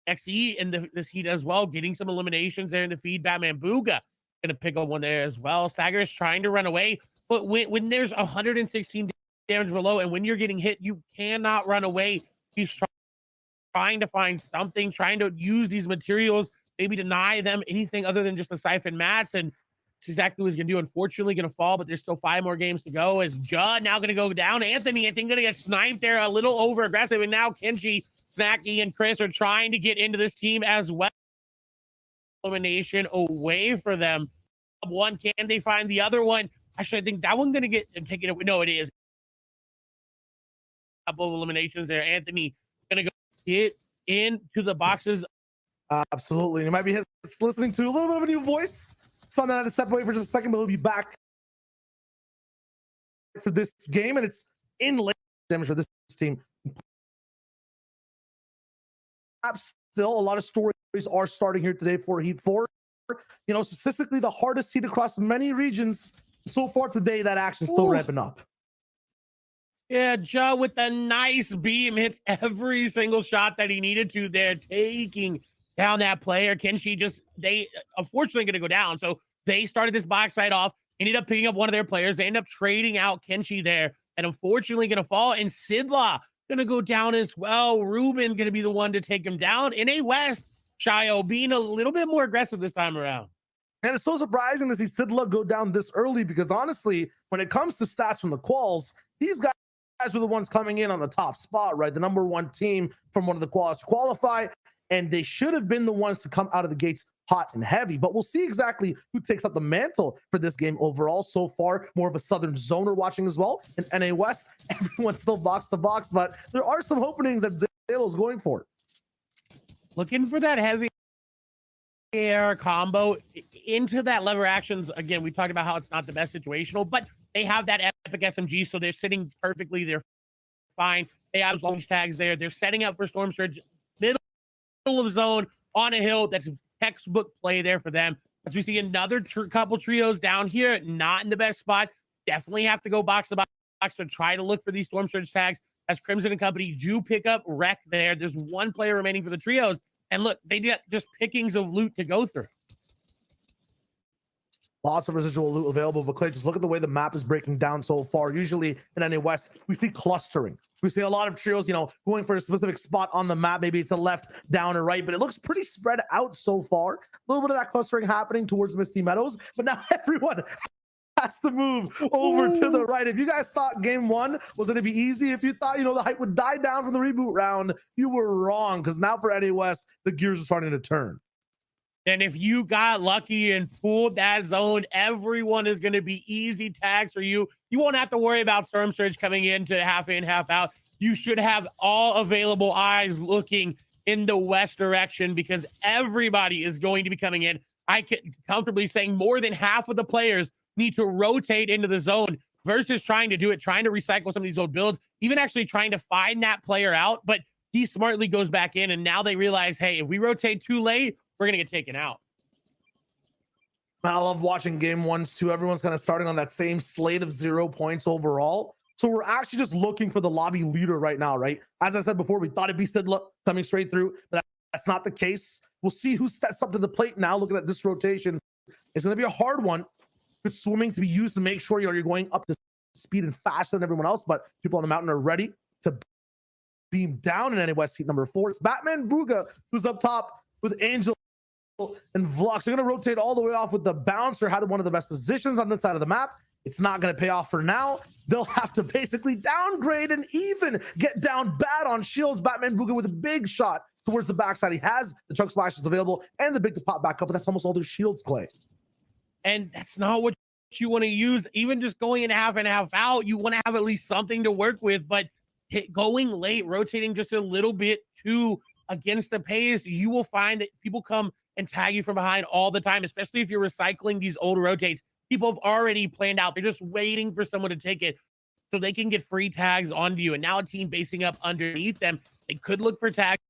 XE in this heat as well, getting some eliminations there in the feed. Batman Booga going to pick up one there as well. Stagger is trying to run away, but when there's 116 damage below, and when you're getting hit, you cannot run away. He's trying to find something, trying to use these materials, maybe deny them anything other than just the siphon mats, and that's exactly what he's going to do. Unfortunately, going to fall, but there's still 5 more games to go, as Judd now going to go down. Anthony, I think, going to get sniped there, a little over-aggressive, and now Kenshi, Snacky, and Chris are trying to get into this team as well. Elimination away for them. One, can they find the other one? Actually, I think that one's going to get taken away. No, it is. A couple of eliminations there. Anthony going to go get into the boxes. Absolutely. You might be listening to a little bit of a new voice. Something I had to step away for just a second, but we'll be back for this game, and it's in late damage for this team. Still, a lot of stories are starting here today for Heat 4. You know, statistically, the hardest heat across many regions so far today. That action's still ramping up. Yeah, Joe with a nice beam hits every single shot that he needed to there, taking down that player. Kenshi they unfortunately going to go down. So they started this box fight off, ended up picking up one of their players. They end up trading out Kenshi there, and unfortunately going to fall. And Sidla going to go down as well. Ruben going to be the one to take him down. NA West, Shio being a little bit more aggressive this time around. And it's so surprising to see Sidla go down this early, because honestly, when it comes to stats from the quals, these guys were the ones coming in on the top spot, right? The number 1 team from one of the quals to qualify, and they should have been the ones to come out of the gates hot and heavy. But we'll see exactly who takes up the mantle for this game overall. So far, more of a Southern zoner watching as well. In NA West, everyone's still box to box, but there are some openings that Zalo's going for. Looking for that heavy air combo into that lever actions. Again, we talked about how it's not the best situational, but they have that epic SMG, so they're sitting perfectly. They're fine. They have launch tags there. They're setting up for Storm Surge, middle of zone on a hill. That's a textbook play there for them. As we see another couple trios down here, not in the best spot. Definitely have to go box to box to try to look for these Storm Surge tags, as Crimson and company do pick up wreck there. There's one player remaining for the trios. And look, they got just pickings of loot to go through. Lots of residual loot available, but Clay, just look at the way the map is breaking down so far. Usually in NA West, we see clustering. We see a lot of trios, going for a specific spot on the map. Maybe it's a left, down, or right, but it looks pretty spread out so far. A little bit of that clustering happening towards Misty Meadows, but now everyone has to move over to the right. If you guys thought game one was going to be easy, if you thought, the hype would die down from the reboot round, you were wrong, because now for NA West, the gears are starting to turn. And if you got lucky and pulled that zone, everyone is going to be easy tags for you. You won't have to worry about Storm Surge coming into half in, half out. You should have all available eyes looking in the west direction, because everybody is going to be coming in. I can comfortably saying more than half of the players need to rotate into the zone versus trying to recycle some of these old builds, even actually trying to find that player out. But he smartly goes back in, and now they realize, hey, if we rotate too late, we're going to get taken out. I love watching game ones too. Everyone's kind of starting on that same slate of 0 points overall. So we're actually just looking for the lobby leader right now, right? As I said before, we thought it'd be Sidla coming straight through, but that's not the case. We'll see who steps up to the plate now. Looking at this rotation, it's going to be a hard one. Good swimming to be used to make sure you're going up to speed and faster than everyone else, but people on the mountain are ready to beam down in NA West seat number 4. It's Batman Booga who's up top with Angel and Vlox. They're going to rotate all the way off with the bouncer, had one of the best positions on this side of the map. It's not going to pay off for now. They'll have to basically downgrade and even get down bad on shields. Batman Booga with a big shot towards the backside. He has the chunk splashes available and the big to pop back up, but that's almost all their shields, Clay. And that's not what you want to use. Even just going in half and half out, you want to have at least something to work with. But going late, rotating just a little bit too against the pace, you will find that people come and tag you from behind all the time, especially if you're recycling these old rotates. People have already planned out. They're just waiting for someone to take it so they can get free tags onto you. And now a team basing up underneath them, they could look for tags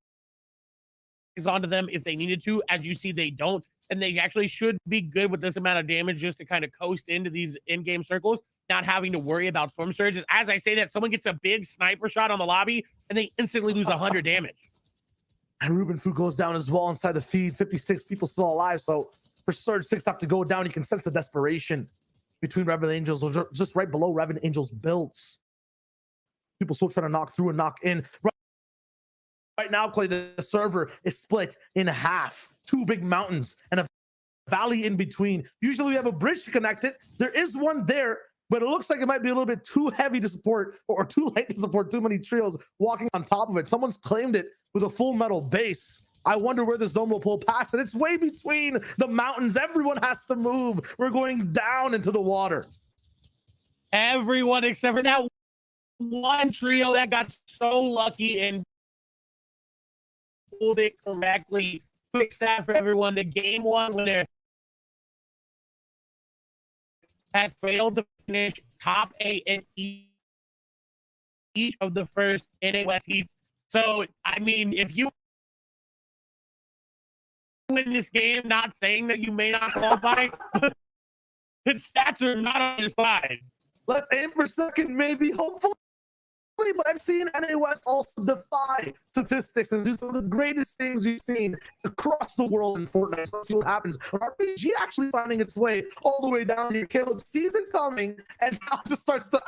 onto them if they needed to. As you see, they don't. And they actually should be good with this amount of damage just to kind of coast into these in-game circles, not having to worry about Storm Surges. As I say that, someone gets a big sniper shot on the lobby, and they instantly lose 100 damage. And Ruben Fu goes down as well inside the feed. 56 people still alive. So for Surge 6 have to go down. You can sense the desperation between Revenant Angels, or just right below Revenant Angels builds. People still trying to knock through and knock in. Right now, Clay, the server is split in half. 2 big mountains and a valley in between. Usually we have a bridge to connect it. There is one there, but it looks like it might be a little bit too heavy to support, or too light to support too many trios walking on top of it. Someone's claimed it with a full metal base. I wonder where the zone will pull past it. It's way between the mountains. Everyone has to move. We're going down into the water. Everyone except for that one trio that got so lucky and pulled it correctly. Quick stat for everyone: the game one winner has failed to finish top 8 in each of the first NA West heats. So, I mean, if you win this game, not saying that you may not qualify, the stats are not on your side. Let's aim for second, maybe, hopefully. But I've seen NA West also defy statistics and do some of the greatest things we've seen across the world in Fortnite. Let's see what happens. RPG actually finding its way all the way down here. Caleb sees it coming, and now just starts to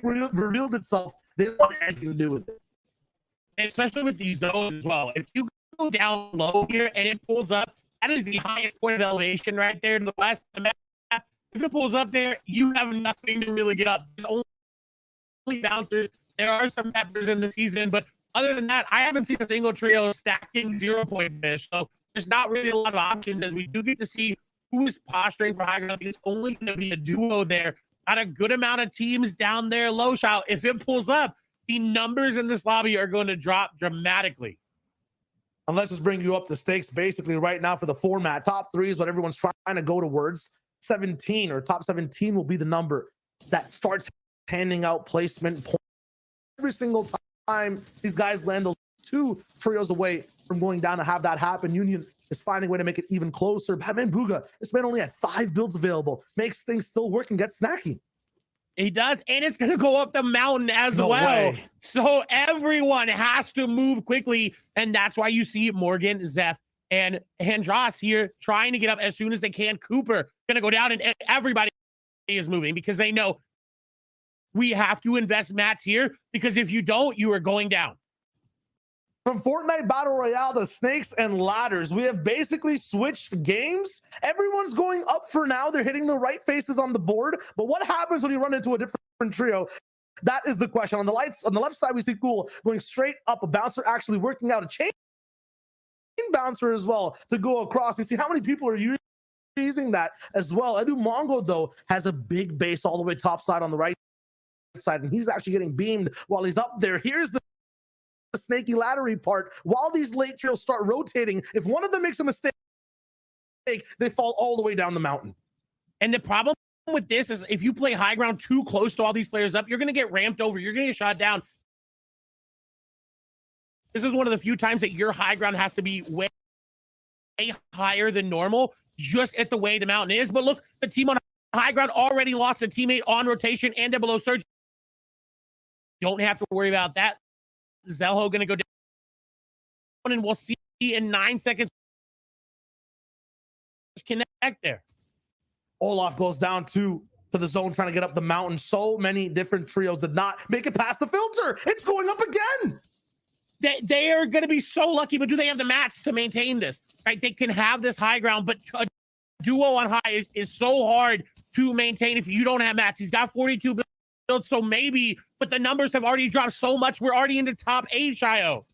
revealed itself. They don't want anything to do with it. Especially with these zones as well. If you go down low here and it pulls up, that is the highest point of elevation right there to the west of the map. If it pulls up there, you have nothing to really get up. Only bouncers. There are some mappers in the season, but other than that, I haven't seen a single trio stacking 0-point finish. So there's not really a lot of options, as we do get to see who is posturing for high ground. It's only going to be a duo there. Got a good amount of teams down there low shot. If it pulls up, the numbers in this lobby are going to drop dramatically. And let's just bring you up the stakes basically right now for the format. Top 3 is what everyone's trying to go towards. 17 or top 17 will be the number that starts handing out placement points. Every single time these guys land those 2 trios away from going down to have that happen. Union is finding a way to make it even closer. Batman Booga, this man only had 5 builds available. Makes things still work and get snacky. He does, and it's going to go up the mountain as No well. way. So everyone has to move quickly, and that's why you see Morgan, Zeph, and Andros here trying to get up as soon as they can. Cooper going to go down, and everybody is moving because they know we have to invest mats here, because if you don't, you are going down. From Fortnite Battle Royale to Snakes and Ladders, we have basically switched games. Everyone's going up for now. They're hitting the right faces on the board. But what happens when you run into a different trio? That is the question. On the left side, we see Cool going straight up. A bouncer actually working out a chain bouncer as well to go across. You see how many people are using that as well. Edu Mongo, though, has a big base all the way top side on the right side, and he's actually getting beamed while he's up there. Here's the snaky laddery part. While these late trails start rotating, if one of them makes a mistake, they fall all the way down the mountain. And the problem with this is if you play high ground too close to all these players up, you're going to get ramped over. You're going to get shot down. This is one of the few times that your high ground has to be way higher than normal, just at the way the mountain is. But look, the team on high ground already lost a teammate on rotation and a below surge. Don't have to worry about that. Zelho going to go down, and we'll see in 9 seconds. Connect there. Olaf goes down to the zone trying to get up the mountain. So many different trios did not make it past the filter. It's going up again. They are going to be so lucky, but do they have the mats to maintain this? Right? They can have this high ground, but a duo on high is so hard to maintain if you don't have mats. He's got 42 builds, so maybe, but the numbers have already dropped so much. We're already in the top 8, Shio.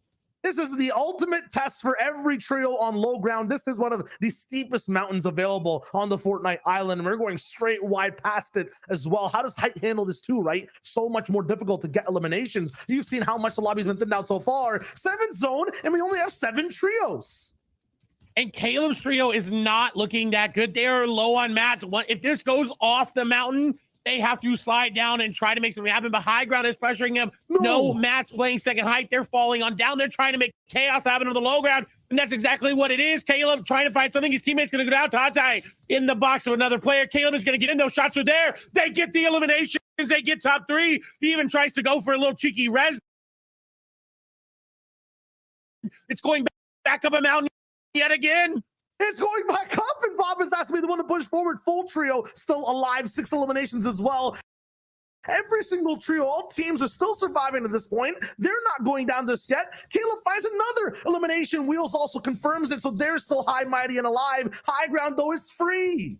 This is the ultimate test for every trio on low ground. This is one of the steepest mountains available on the Fortnite island. We're going straight wide past it as well. How does height handle this too, right? So much more difficult to get eliminations. You've seen how much the lobby's been thinned out so far. 7th zone, and we only have 7 trios. And Caleb's trio is not looking that good. They are low on mats. If this goes off the mountain, they have to slide down and try to make something happen. But high ground is pressuring them. No mats playing second height. They're falling on down. They're trying to make chaos happen on the low ground. And that's exactly what it is. Caleb trying to find something. His teammate's going to go down. Tatai in the box of another player. Caleb is going to get in. Those shots are there. They get the eliminations. They get top 3. He even tries to go for a little cheeky res. It's going back up a mountain yet again. It's going back up, and Bobbins has to be the one to push forward. Full trio still alive, 6 eliminations as well. Every single trio, all teams are still surviving at this point. They're not going down just yet. Caleb finds another elimination. Wheels also confirms it, so they're still high, mighty, and alive. High ground, though, is free.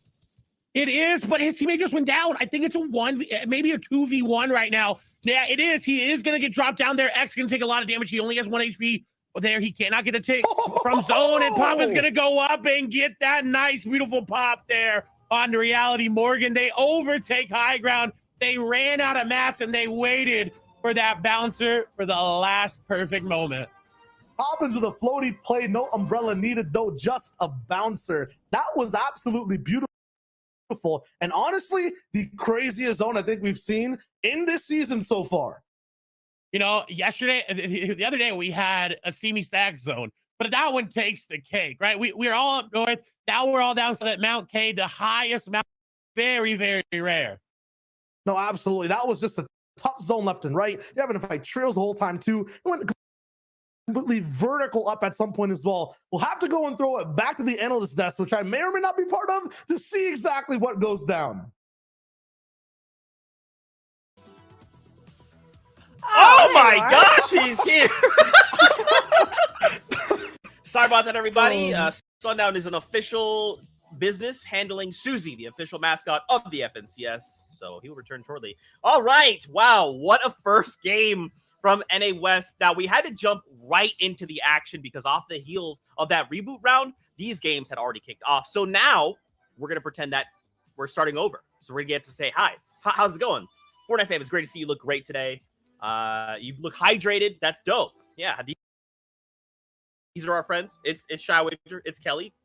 It is, but his teammate just went down. I think it's a 1, maybe a 2v1 right now. Yeah, it is. He is going to get dropped down there. X going to take a lot of damage. He only has 1 HP. There, he cannot get a tick from zone, and Papa's going to go up and get that nice, beautiful pop there on the Reality Morgan. They overtake high ground. They ran out of mats, and they waited for that bouncer for the last perfect moment. Poppins with a floaty play, no umbrella needed, though, just a bouncer. That was absolutely beautiful. And honestly, the craziest zone I think we've seen in this season so far. You know, the other day, we had a steamy stack zone, but that one takes the cake, right? We're all up north. Now we're all down to that Mount K, the highest mountain. Very, very rare. No, absolutely. That was just a tough zone left and right. You're having to fight trails the whole time, too. It went completely vertical up at some point as well. We'll have to go and throw it back to the analyst desk, which I may or may not be part of, to see exactly what goes down. Oh my gosh, he's here. Sorry about that, everybody. Sundown is an official business handling Susie, the official mascot of the FNCS. So he will return shortly. All right. Wow. What a first game from NA West. Now, we had to jump right into the action because off the heels of that reboot round, these games had already kicked off. So now we're going to pretend that we're starting over. So we're going to get to say hi. How's it going? Fortnite fam, it's great to see you look great today. You look hydrated. That's dope. Yeah. These are our friends. It's Shy Wager. It's Kelly. Fred.